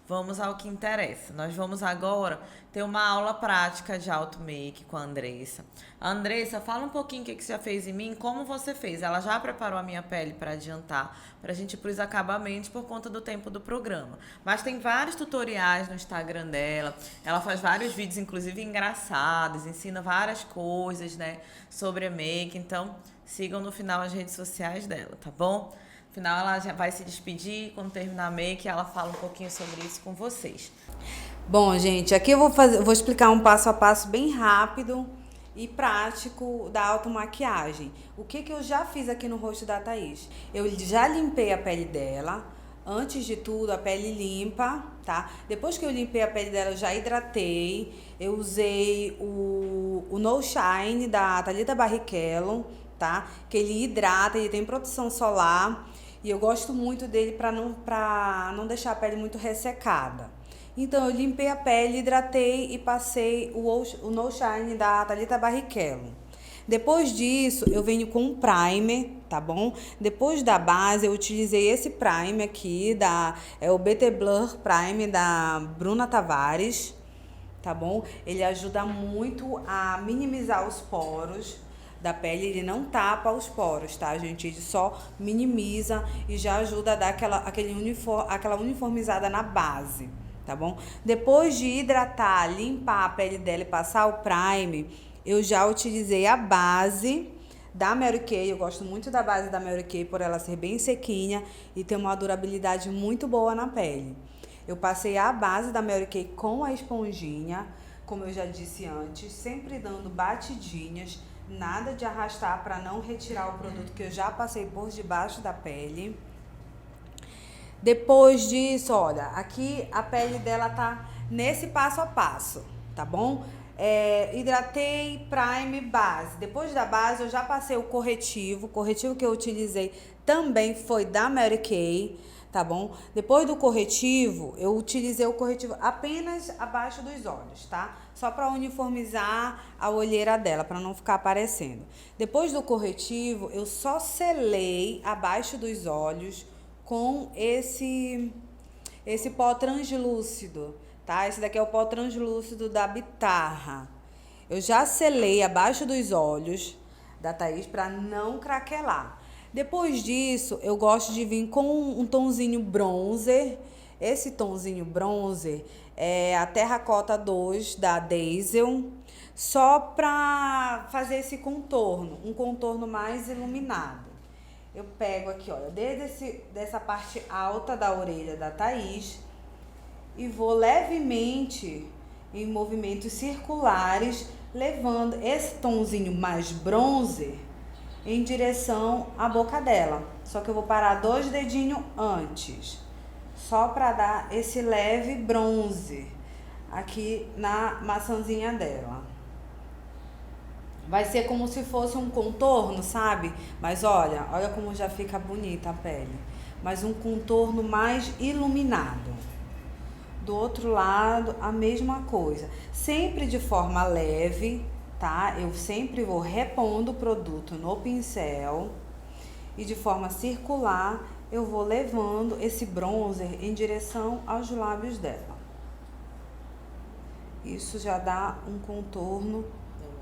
vamos ao que interessa. Nós vamos agora ter uma aula prática de auto-make com a Andressa. Andressa, fala um pouquinho o que você já fez em mim, como você fez. Ela já preparou a minha pele para adiantar, para a gente ir para os acabamentos por conta do tempo do programa. Mas tem vários tutoriais no Instagram dela. Ela faz vários vídeos, inclusive engraçados, ensina várias coisas, né, sobre a make. Então, sigam no final as redes sociais dela, tá bom? No final ela já vai se despedir, quando terminar a make, ela fala um pouquinho sobre isso com vocês. Bom, gente, aqui eu vou explicar um passo a passo bem rápido e prático da automaquiagem. O que eu já fiz aqui no rosto da Thaís? Eu já limpei a pele dela. Antes de tudo, a pele limpa, tá? Depois que eu limpei a pele dela, eu já hidratei. Eu usei o No Shine da Thalita Barrichello, tá? Que ele hidrata, ele tem proteção solar. E eu gosto muito dele pra não deixar a pele muito ressecada. Então, eu limpei a pele, hidratei e passei o No Shine da Thalita Barrichello. Depois disso, eu venho com um primer, tá bom? Depois da base, eu utilizei esse primer aqui, é o BT Blur Primer da Bruna Tavares, tá bom? Ele ajuda muito a minimizar os poros da pele, ele não tapa os poros, tá, gente? Ele só minimiza e já ajuda a dar aquela uniformizada na base, tá bom? Depois de hidratar, limpar a pele dela e passar o primer, eu já utilizei a base da Mary Kay. Eu gosto muito da base da Mary Kay por ela ser bem sequinha e ter uma durabilidade muito boa na pele. Eu passei a base da Mary Kay com a esponjinha, como eu já disse antes, sempre dando batidinhas, nada de arrastar para não retirar o produto que eu já passei por debaixo da pele. Depois disso, olha, aqui a pele dela tá nesse passo a passo, tá bom? Hidratei, primer, base. Depois da base, eu já passei o corretivo. O corretivo que eu utilizei também foi da Mary Kay, tá bom? Depois do corretivo, eu utilizei o corretivo apenas abaixo dos olhos, tá? Só para uniformizar a olheira dela, para não ficar aparecendo. Depois do corretivo, eu só selei abaixo dos olhos com esse pó translúcido, tá? Esse daqui é o pó translúcido da Bitarra. Eu já selei abaixo dos olhos da Thaís para não craquelar. Depois disso, eu gosto de vir com um tonzinho bronzer. Esse tonzinho bronzer é a Terracota 2 da Diesel, só para fazer esse contorno, um contorno mais iluminado. Eu pego aqui, olha, desde dessa parte alta da orelha da Thaís e vou levemente em movimentos circulares, levando esse tonzinho mais bronzer em direção à boca dela. Só que eu vou parar 2 dedinhos antes, só para dar esse leve bronze aqui na maçãzinha dela. Vai ser como se fosse um contorno, sabe? Mas olha como já fica bonita a pele. Mas um contorno mais iluminado. Do outro lado, a mesma coisa. Sempre de forma leve, tá? Eu sempre vou repondo o produto no pincel. E de forma circular, eu vou levando esse bronzer em direção aos lábios dela. Isso já dá um contorno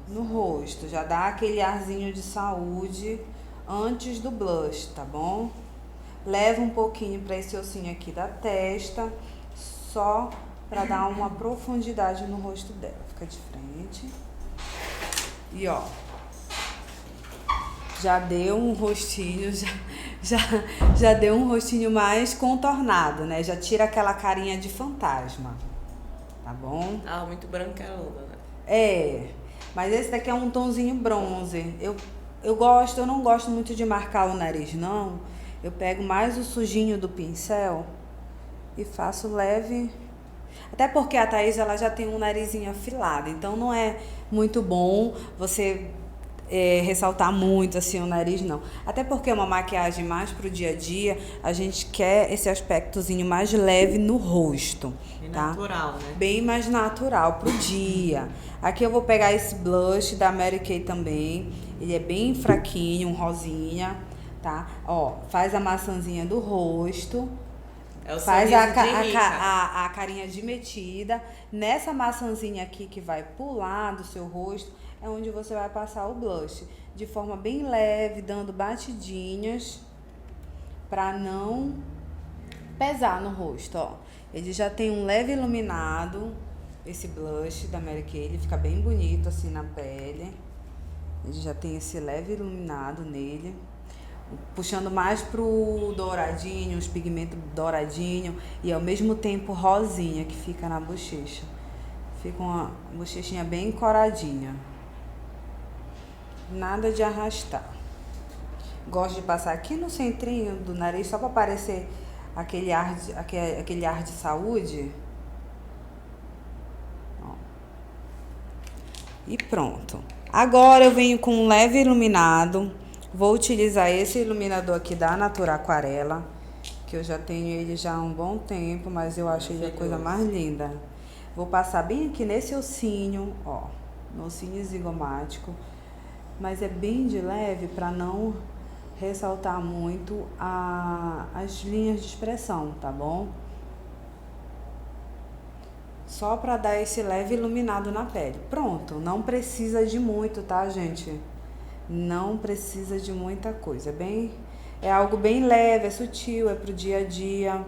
no rosto, já dá aquele arzinho de saúde antes do blush, tá bom? Leva um pouquinho para esse ossinho aqui da testa, só para dar uma profundidade no rosto dela. Fica de frente. E ó, já deu um rostinho, já deu um rostinho mais contornado, né? Já tira aquela carinha de fantasma, tá bom? Ah, muito branquelona, né? É, mas esse daqui é um tonzinho bronzer. Eu não gosto muito de marcar o nariz, não. Eu pego mais o sujinho do pincel e faço leve. Até porque a Thaís, ela já tem um narizinho afilado, então não é muito bom você ressaltar muito assim o nariz, não. Até porque é uma maquiagem mais pro dia a dia, a gente quer esse aspectozinho mais leve no rosto. Bem tá? natural, né? Bem mais natural pro dia. Aqui eu vou pegar esse blush da Mary Kay também. Ele é bem fraquinho, um rosinha, tá? Ó, faz a maçãzinha do rosto. É o faz sorriso de rica. a carinha de metida. Nessa maçãzinha aqui que vai pular do seu rosto, é onde você vai passar o blush. De forma bem leve, dando batidinhas pra não pesar no rosto, ó. Ele já tem um leve iluminado, esse blush da Mary Kay, ele fica bem bonito assim na pele. Ele já tem esse leve iluminado nele. Puxando mais pro douradinho, os pigmentos douradinho e ao mesmo tempo rosinha que fica na bochecha. Fica uma bochechinha bem coradinha. Nada de arrastar. Gosto de passar aqui no centrinho do nariz só para aparecer aquele ar de saúde. Ó. E pronto. Agora eu venho com um leve iluminado. Vou utilizar esse iluminador aqui da Natura Aquarela, que eu já tenho ele já há um bom tempo, mas eu acho ele a coisa mais linda. Vou passar bem aqui nesse ossinho, ó, no ossinho zigomático, mas é bem de leve para não ressaltar muito as linhas de expressão, tá bom? Só para dar esse leve iluminado na pele. Pronto, não precisa de muito, tá, gente? Não precisa de muita coisa. É algo bem leve, é sutil, é pro dia a dia.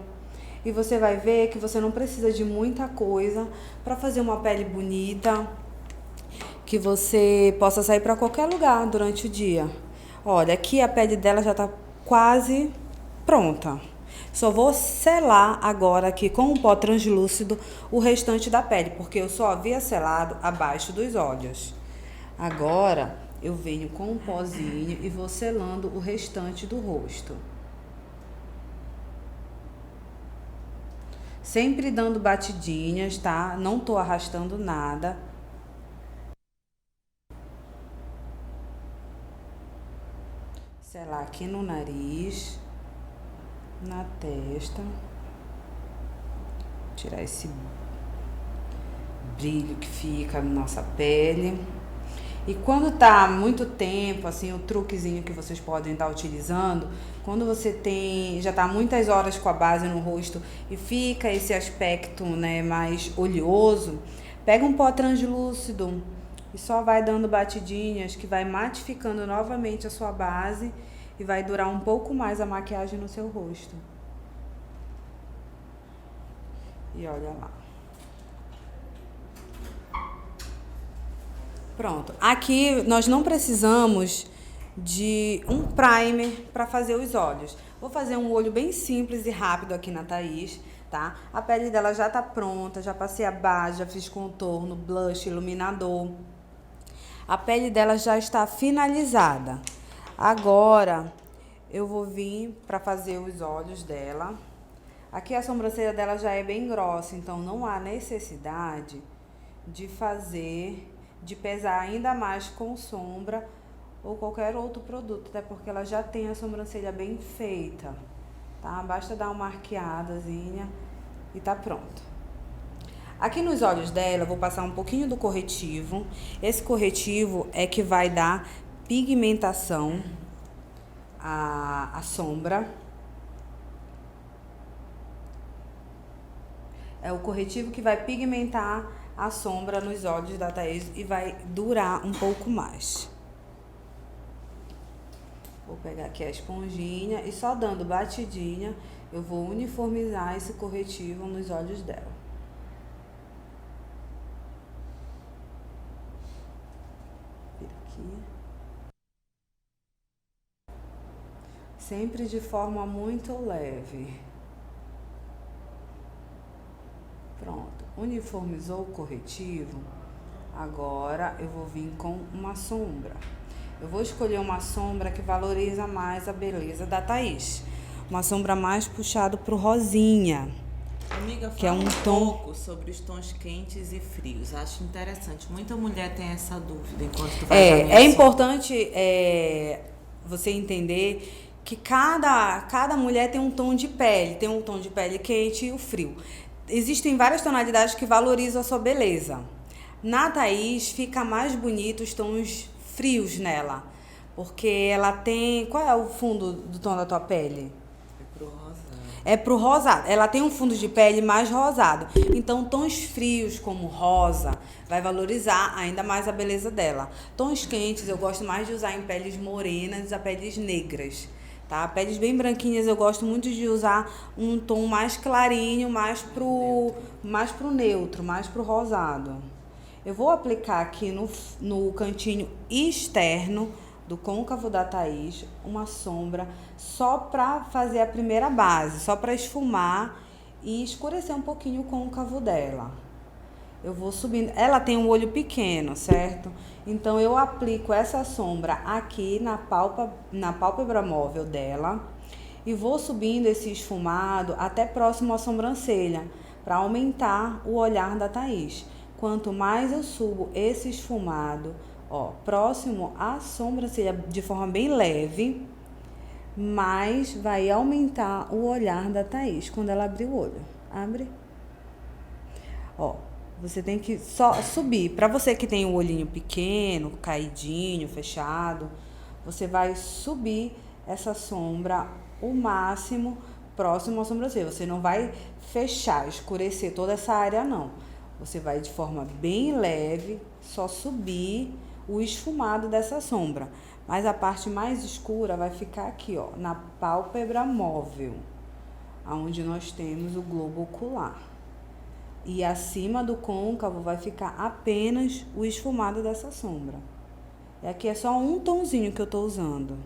E você vai ver que você não precisa de muita coisa para fazer uma pele bonita, que você possa sair para qualquer lugar durante o dia. Olha, aqui a pele dela já tá quase pronta. Só vou selar agora aqui com um pó translúcido o restante da pele, porque eu só havia selado abaixo dos olhos. Agora eu venho com um pozinho e vou selando o restante do rosto. Sempre dando batidinhas, tá? Não tô arrastando nada. Selar aqui no nariz, na testa. Tirar esse brilho que fica na nossa pele. E quando tá muito tempo, assim, o truquezinho que vocês podem estar utilizando, quando você já tá muitas horas com a base no rosto e fica esse aspecto, né, mais oleoso, pega um pó translúcido e só vai dando batidinhas que vai matificando novamente a sua base e vai durar um pouco mais a maquiagem no seu rosto. E olha lá. Pronto. Aqui nós não precisamos de um primer para fazer os olhos. Vou fazer um olho bem simples e rápido aqui na Thaís, tá? A pele dela já tá pronta, já passei a base, já fiz contorno, blush, iluminador. A pele dela já está finalizada. Agora eu vou vir para fazer os olhos dela. Aqui a sobrancelha dela já é bem grossa, então não há necessidade de pesar ainda mais com sombra ou qualquer outro produto, até porque ela já tem a sobrancelha bem feita, tá? Basta dar uma arqueadazinha e tá pronto. Aqui nos olhos dela eu vou passar um pouquinho do corretivo. Esse corretivo é que vai dar pigmentação à sombra. É o corretivo que vai pigmentar a sombra nos olhos da Thaís e vai durar um pouco mais. Vou pegar aqui a esponjinha e só dando batidinha, eu vou uniformizar esse corretivo nos olhos dela. Vira aqui. Sempre de forma muito leve. Pronto, uniformizou o corretivo. Agora eu vou vir com uma sombra. Eu vou escolher uma sombra que valoriza mais a beleza da Thaís. Uma sombra mais puxada pro rosinha. Amiga, que é um pouco sobre os tons quentes e frios. Acho interessante. Muita mulher tem essa dúvida enquanto tu vai É importante você entender que cada mulher tem um tom de pele. Tem um tom de pele quente e o frio. Existem várias tonalidades que valorizam a sua beleza. Na Thaís fica mais bonito os tons frios nela, porque ela tem... Qual é o fundo do tom da tua pele? É pro rosado. É pro rosado. Ela tem um fundo de pele mais rosado. Então, tons frios como rosa vai valorizar ainda mais a beleza dela. Tons quentes eu gosto mais de usar em peles morenas e peles negras. Tá? Peles bem branquinhas eu gosto muito de usar um tom mais clarinho, mais pro neutro, mais pro rosado. Eu vou aplicar aqui no cantinho externo do côncavo da Thaís uma sombra só pra fazer a primeira base, só pra esfumar e escurecer um pouquinho o côncavo dela. Eu vou subindo. Ela tem um olho pequeno, certo? Então, eu aplico essa sombra aqui na pálpebra móvel dela e vou subindo esse esfumado até próximo à sobrancelha, para aumentar o olhar da Thaís. Quanto mais eu subo esse esfumado, ó, próximo à sobrancelha, de forma bem leve, mais vai aumentar o olhar da Thaís quando ela abrir o olho. Abre. Ó. Você tem que só subir. Para você que tem o olhinho pequeno, caidinho, fechado, você vai subir essa sombra o máximo próximo à sobrancelha. Você não vai fechar, escurecer toda essa área, não. Você vai de forma bem leve, só subir o esfumado dessa sombra. Mas a parte mais escura vai ficar aqui, ó, na pálpebra móvel, onde nós temos o globo ocular. E acima do côncavo vai ficar apenas o esfumado dessa sombra. E aqui é só um tonzinho que eu tô usando.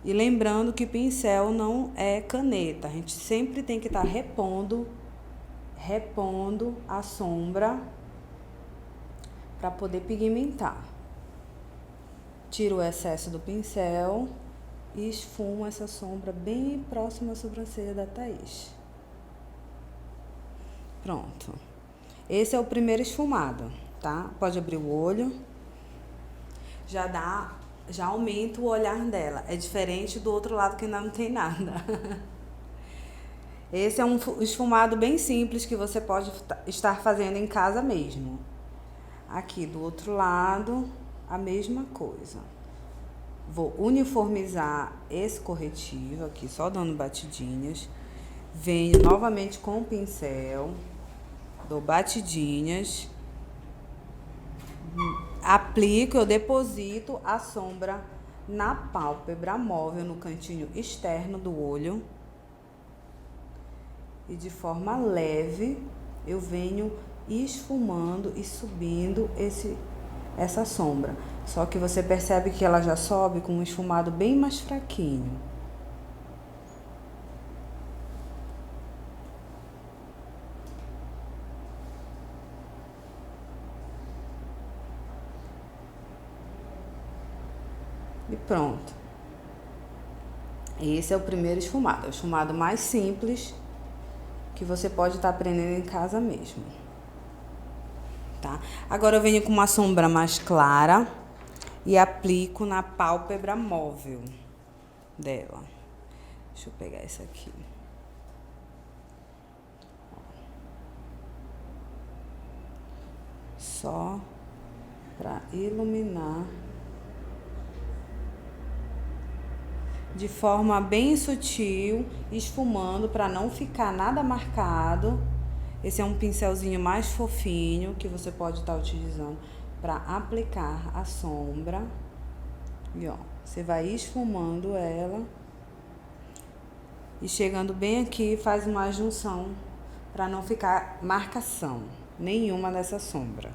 E lembrando que pincel não é caneta. A gente sempre tem que estar repondo a sombra para poder pigmentar. Tiro o excesso do pincel e esfumo essa sombra bem próxima à sobrancelha da Thaís. Pronto. Esse é o primeiro esfumado, tá? Pode abrir o olho. Já aumenta o olhar dela. É diferente do outro lado que ainda não tem nada. Esse é um esfumado bem simples que você pode estar fazendo em casa mesmo. Aqui do outro lado, a mesma coisa. Vou uniformizar esse corretivo aqui, só dando batidinhas. Venho novamente com o pincel. Dou batidinhas, aplico, eu deposito a sombra na pálpebra móvel, no cantinho externo do olho. E de forma leve, eu venho esfumando e subindo essa sombra. Só que você percebe que ela já sobe com um esfumado bem mais fraquinho. E pronto. Esse é o primeiro esfumado. É o esfumado mais simples que você pode estar aprendendo em casa mesmo. Tá? Agora eu venho com uma sombra mais clara e aplico na pálpebra móvel dela. Deixa eu pegar essa aqui. Só para iluminar de forma bem sutil, esfumando para não ficar nada marcado. Esse é um pincelzinho mais fofinho que você pode estar utilizando para aplicar a sombra. E ó, você vai esfumando ela e chegando bem aqui faz uma junção para não ficar marcação nenhuma dessa sombra.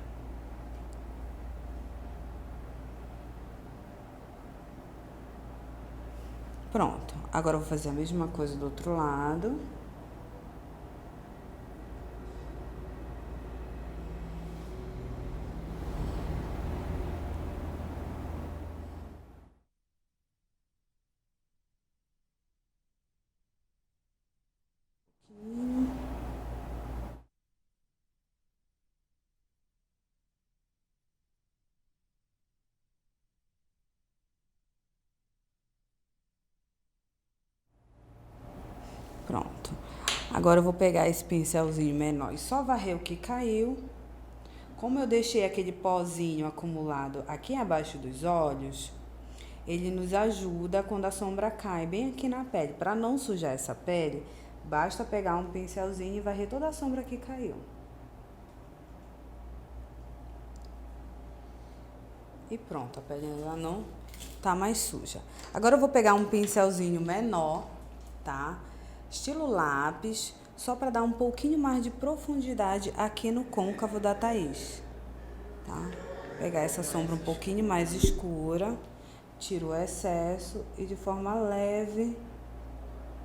Pronto, agora eu vou fazer a mesma coisa do outro lado. Pronto. Agora eu vou pegar esse pincelzinho menor e só varrer o que caiu. Como eu deixei aquele pozinho acumulado aqui abaixo dos olhos, ele nos ajuda quando a sombra cai bem aqui na pele. Para não sujar essa pele, basta pegar um pincelzinho e varrer toda a sombra que caiu. E pronto, a pele já não tá mais suja. Agora eu vou pegar um pincelzinho menor, tá? Estilo lápis, só para dar um pouquinho mais de profundidade aqui no côncavo da Thaís, tá? Pegar essa sombra um pouquinho mais escura, tiro o excesso e de forma leve,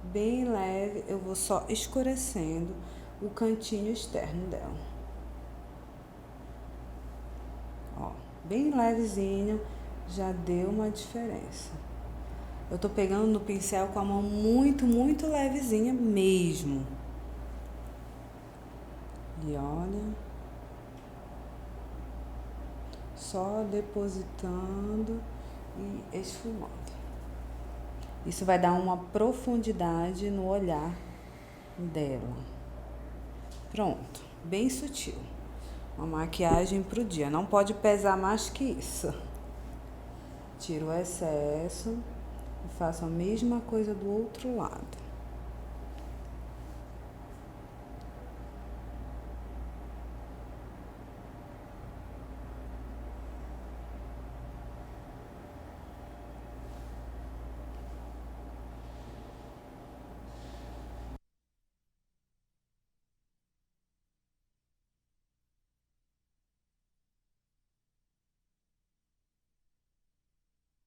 bem leve, eu vou só escurecendo o cantinho externo dela. Ó, bem levezinho, já deu uma diferença. Eu tô pegando no pincel com a mão muito levezinha mesmo. E olha, só depositando e esfumando. Isso vai dar uma profundidade no olhar dela. Pronto, bem sutil. Uma maquiagem pro dia, não pode pesar mais que isso. Tiro o excesso. Faço a mesma coisa do outro lado.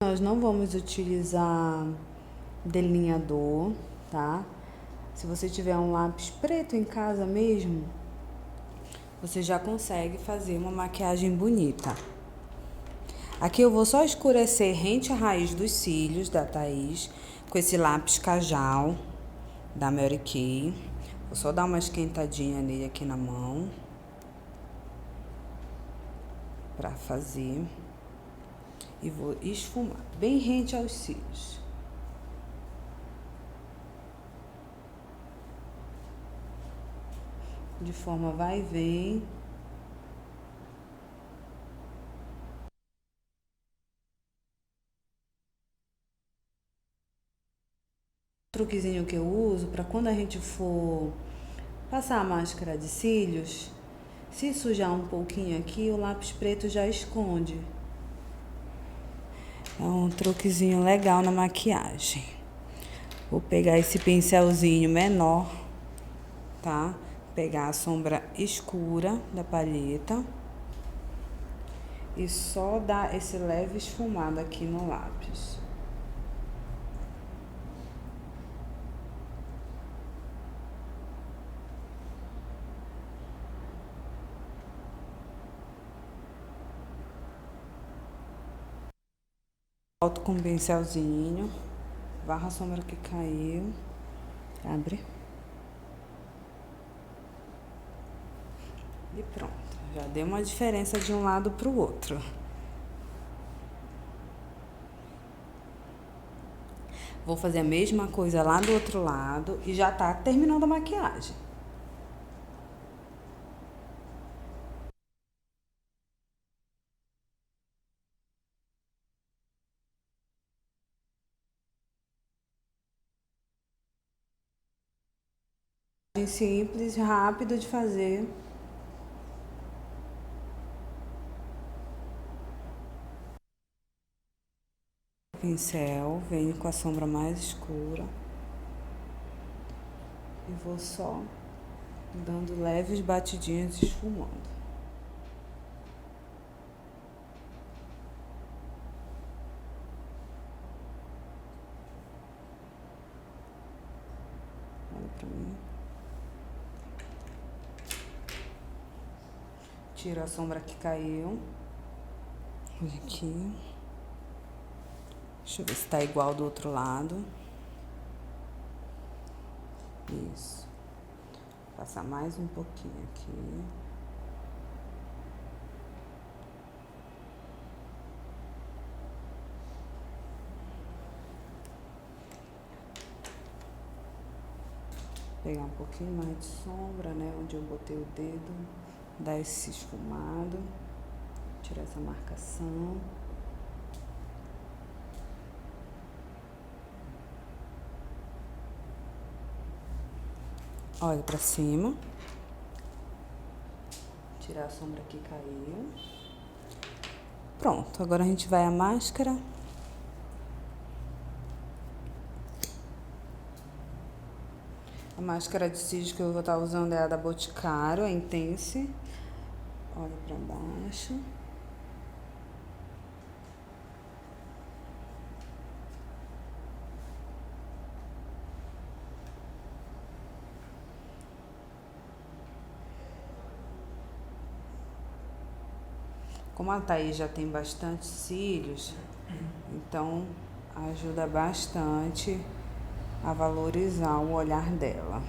Nós não vamos utilizar delineador, tá? Se você tiver um lápis preto em casa mesmo, você já consegue fazer uma maquiagem bonita. Aqui eu vou só escurecer rente à raiz dos cílios da Thaís com esse lápis Kajal da Mary Kay. Vou só dar uma esquentadinha nele aqui na mão pra fazer. E vou esfumar bem rente aos cílios. De forma vai e vem. Truquezinho que eu uso para quando a gente for passar a máscara de cílios, se sujar um pouquinho aqui, o lápis preto já esconde. É um truquezinho legal na maquiagem. Vou pegar esse pincelzinho menor, tá? Pegar a sombra escura da palheta e só dar esse leve esfumado aqui no lápis. Volto com o pincelzinho, varro a sombra que caiu, abre. E pronto, já deu uma diferença de um lado pro outro. Vou fazer a mesma coisa lá do outro lado e já tá terminando a maquiagem. Simples, rápido de fazer. Pincel, venho com a sombra mais escura e vou só dando leves batidinhas e esfumando. Olha pra mim. Tiro a sombra que caiu. Olha aqui. Deixa eu ver se tá igual do outro lado. Isso. Vou passar mais um pouquinho aqui. Pegar um pouquinho mais de sombra, né? Onde eu botei o dedo. Dar esse esfumado. Tirar essa marcação. Olha pra cima. Tirar a sombra que caiu. Pronto, agora a gente vai à máscara. A máscara de cílios que eu vou estar usando é a da Boticário, a Intense. Olha pra baixo. Como a Thaís já tem bastante cílios, então ajuda bastante a valorizar o olhar dela.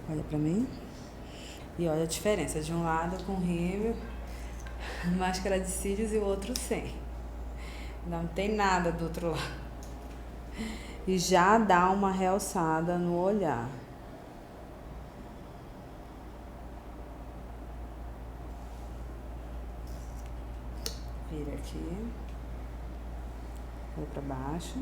Olha pra mim. E olha a diferença, de um lado com rímel, máscara de cílios e o outro sem. Não tem nada do outro lado. E já dá uma realçada no olhar. Vira aqui. Vai pra baixo.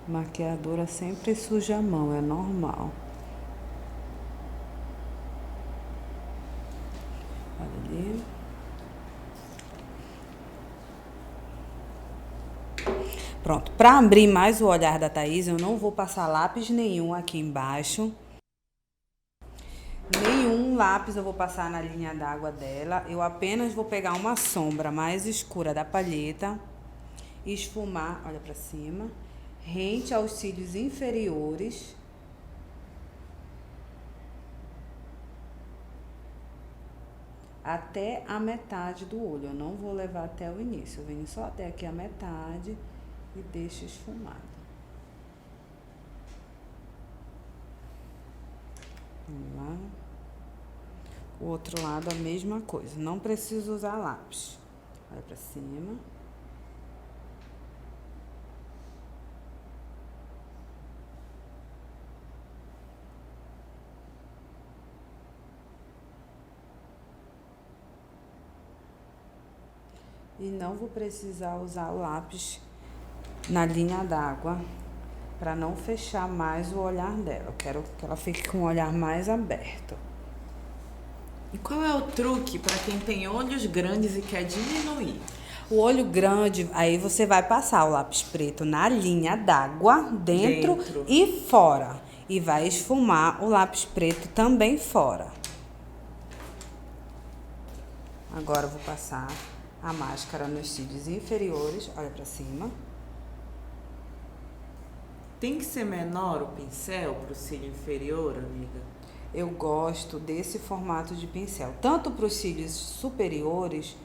Maquiadora sempre suja a mão, é normal. Olha ali. Pronto, para abrir mais o olhar da Thaís, eu não vou passar lápis nenhum aqui embaixo. Nenhum lápis eu vou passar na linha d'água dela. Eu apenas vou pegar uma sombra mais escura da palheta, esfumar, olha pra cima, rente aos cílios inferiores. Até a metade do olho. Eu não vou levar até o início. Eu venho só até aqui a metade e deixo esfumado. Vamos lá. O outro lado a mesma coisa. Não preciso usar lápis. Olha pra cima. E não vou precisar usar o lápis na linha d'água para não fechar mais o olhar dela. Eu quero que ela fique com o olhar mais aberto. E qual é o truque para quem tem olhos grandes e quer diminuir? O olho grande, aí você vai passar o lápis preto na linha d'água, dentro e fora. E vai esfumar o lápis preto também fora. Agora eu vou passar a máscara nos cílios inferiores, olha pra cima. Tem que ser menor o pincel pro cílio inferior, amiga? Eu gosto desse formato de pincel, tanto para os cílios superiores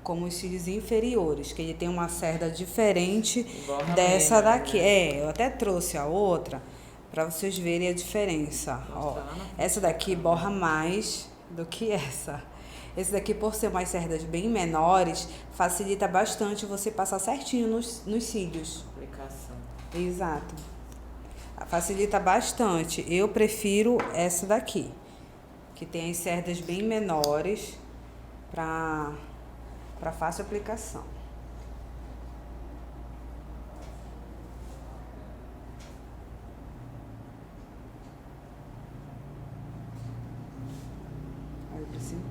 como os cílios inferiores, que ele tem uma cerda diferente dessa daqui. Né? Eu até trouxe a outra para vocês verem a diferença. Ó, essa daqui borra mais do que essa. Esse daqui, por ser umas cerdas bem menores, facilita bastante você passar certinho nos cílios. Aplicação. Exato. Facilita bastante. Eu prefiro essa daqui, que tem as cerdas bem menores para fácil aplicação. Olha pra cima.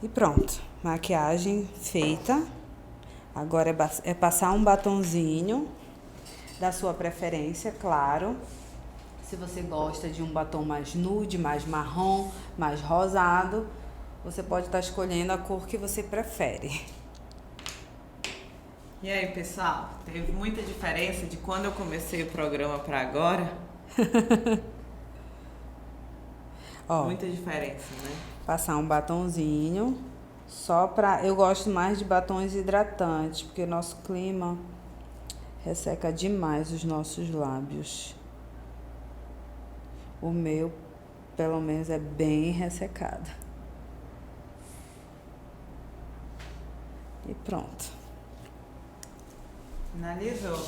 E pronto, maquiagem feita. Agora é passar um batonzinho da sua preferência, claro. Se você gosta de um batom mais nude, mais marrom, mais rosado, você pode estar escolhendo a cor que você prefere. E aí, pessoal, teve muita diferença de quando eu comecei o programa para agora? Ó, muita diferença, né? Passar um batonzinho, só pra... Eu gosto mais de batons hidratantes, porque o nosso clima resseca demais os nossos lábios. O meu, pelo menos, é bem ressecado. E pronto. Finalizou.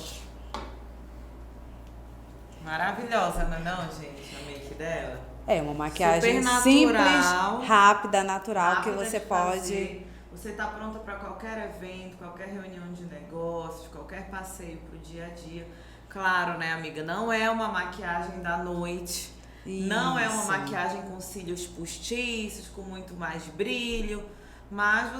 Maravilhosa, não é não, gente? A make dela. É uma maquiagem simples, rápida, natural, que você pode... Fazer. Você está pronta para qualquer evento, qualquer reunião de negócios, qualquer passeio pro dia a dia. Claro, né, amiga? Não é uma maquiagem da noite. Isso. Não é uma maquiagem com cílios postiços, com muito mais brilho. Mas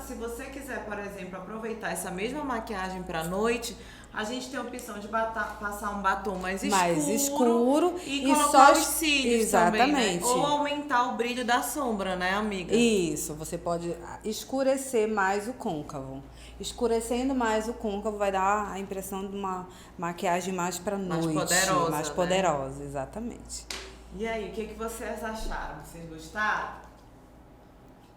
se você quiser, por exemplo, aproveitar essa mesma maquiagem para noite, a gente tem a opção de passar um batom mais escuro e colocar os cílios também, né? Ou aumentar o brilho da sombra, né, amiga? Isso, você pode escurecer mais o côncavo. Escurecendo mais o côncavo vai dar a impressão de uma maquiagem mais para noite. Mais poderosa, né? Exatamente. E aí, o que vocês acharam? Vocês gostaram?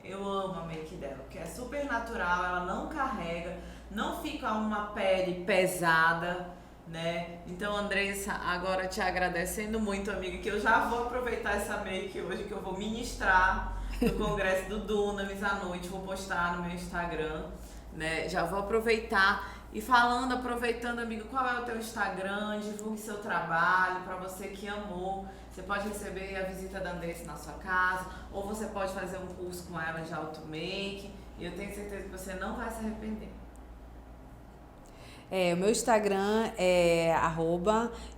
Eu amo a make dela, porque é super natural, ela não carrega, não fica uma pele pesada, né? Então, Andressa, agora te agradecendo muito, amiga, que eu já vou aproveitar essa make hoje, que eu vou ministrar no Congresso do Dunamis à noite, vou postar no meu Instagram, né? Já vou aproveitar e aproveitando, amigo, qual é o teu Instagram, divulgue seu trabalho, para você que amou. Você pode receber a visita da Andressa na sua casa, ou você pode fazer um curso com ela de auto-make, e eu tenho certeza que você não vai se arrepender. O meu Instagram é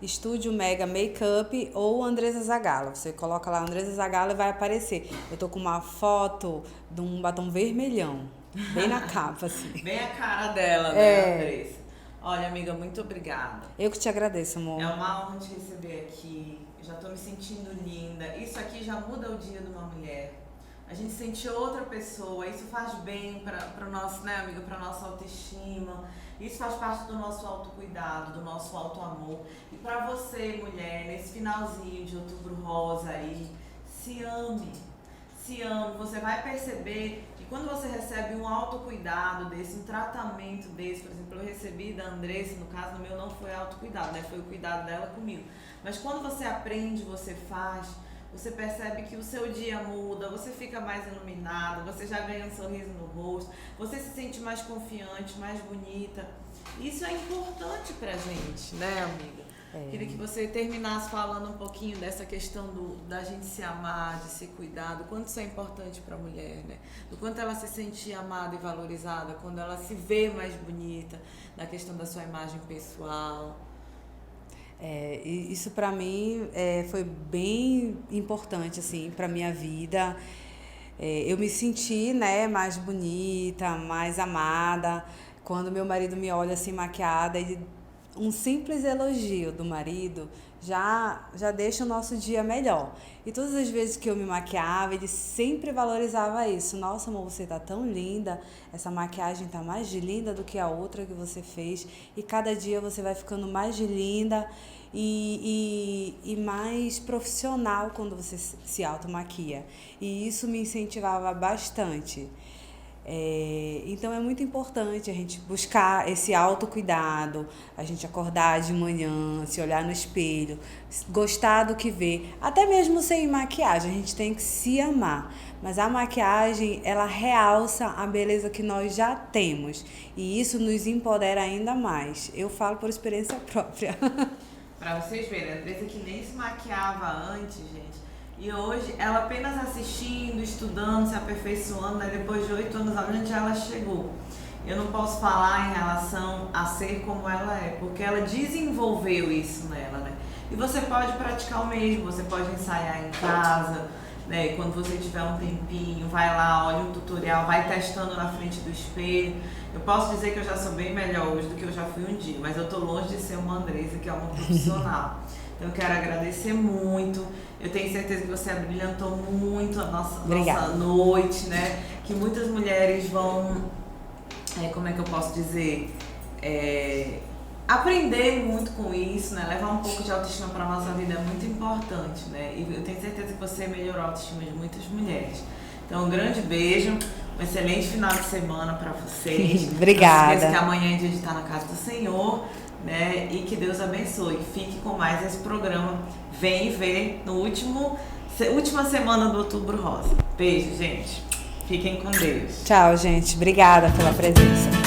@estudiomegamakeup ou Andressa Zagalo. Você coloca lá Andressa Zagalo e vai aparecer. Eu tô com uma foto de um batom vermelhão, bem na capa, assim. Bem a cara dela, né, Andressa? Olha, amiga, muito obrigada. Eu que te agradeço, amor. É uma honra te receber aqui. Já tô me sentindo linda. Isso aqui já muda o dia de uma mulher. A gente sente outra pessoa. Isso faz bem para o nosso, né, amiga, para nossa autoestima. Isso faz parte do nosso autocuidado, do nosso autoamor. E para você, mulher, nesse finalzinho de Outubro Rosa aí, se ame. Se ame. Você vai perceber que quando você recebe um autocuidado desse, um tratamento desse, por exemplo, eu recebi da Andressa, no caso, no meu não foi autocuidado, né? Foi o cuidado dela comigo. Mas quando você aprende, você faz, você percebe que o seu dia muda, você fica mais iluminado, você já ganha um sorriso no rosto, você se sente mais confiante, mais bonita. Isso é importante pra gente, né, amiga? Queria que você terminasse falando um pouquinho dessa questão da gente se amar, de se cuidar, do quanto isso é importante para a mulher, né? Do quanto ela se sente amada e valorizada, quando ela se vê mais bonita, na questão da sua imagem pessoal. Isso para mim foi bem importante assim para minha vida. Eu me senti, né, mais bonita, mais amada quando meu marido me olha assim maquiada, e um simples elogio do marido já deixa o nosso dia melhor. E todas as vezes que eu me maquiava, ele sempre valorizava isso. Nossa, amor, você tá tão linda, essa maquiagem tá mais linda do que a outra que você fez, e cada dia você vai ficando mais linda e mais profissional quando você se automaquia. E isso me incentivava bastante. Então é muito importante a gente buscar esse autocuidado, a gente acordar de manhã, se olhar no espelho, gostar do que vê, até mesmo sem maquiagem, a gente tem que se amar. Mas a maquiagem, ela realça a beleza que nós já temos, e isso nos empodera ainda mais. Eu falo por experiência própria. Pra vocês verem, a Andressa que nem se maquiava antes, gente. E hoje, ela apenas assistindo, estudando, se aperfeiçoando, né? Depois de 8 anos, onde ela chegou. Eu não posso falar em relação a ser como ela é, porque ela desenvolveu isso nela, né? E você pode praticar o mesmo, você pode ensaiar em casa, né? Quando você tiver um tempinho, vai lá, olha um tutorial, vai testando na frente do espelho. Eu posso dizer que eu já sou bem melhor hoje do que eu já fui um dia, mas eu tô longe de ser uma Andressa, que é uma profissional. Então eu quero agradecer muito. Eu tenho certeza que você abrilhantou muito a nossa noite, né? Que muitas mulheres vão, como é que eu posso dizer? Aprender muito com isso, né? Levar um pouco de autoestima para a nossa vida é muito importante, né? E eu tenho certeza que você melhorou a autoestima de muitas mulheres. Então, um grande beijo, um excelente final de semana para vocês. Obrigada. Não esqueça que amanhã é dia de estar na casa do Senhor, né? E que Deus abençoe. Fique com mais esse programa. Vem ver no última semana do Outubro Rosa. Beijo, gente. Fiquem com Deus. Tchau, gente. Obrigada pela presença.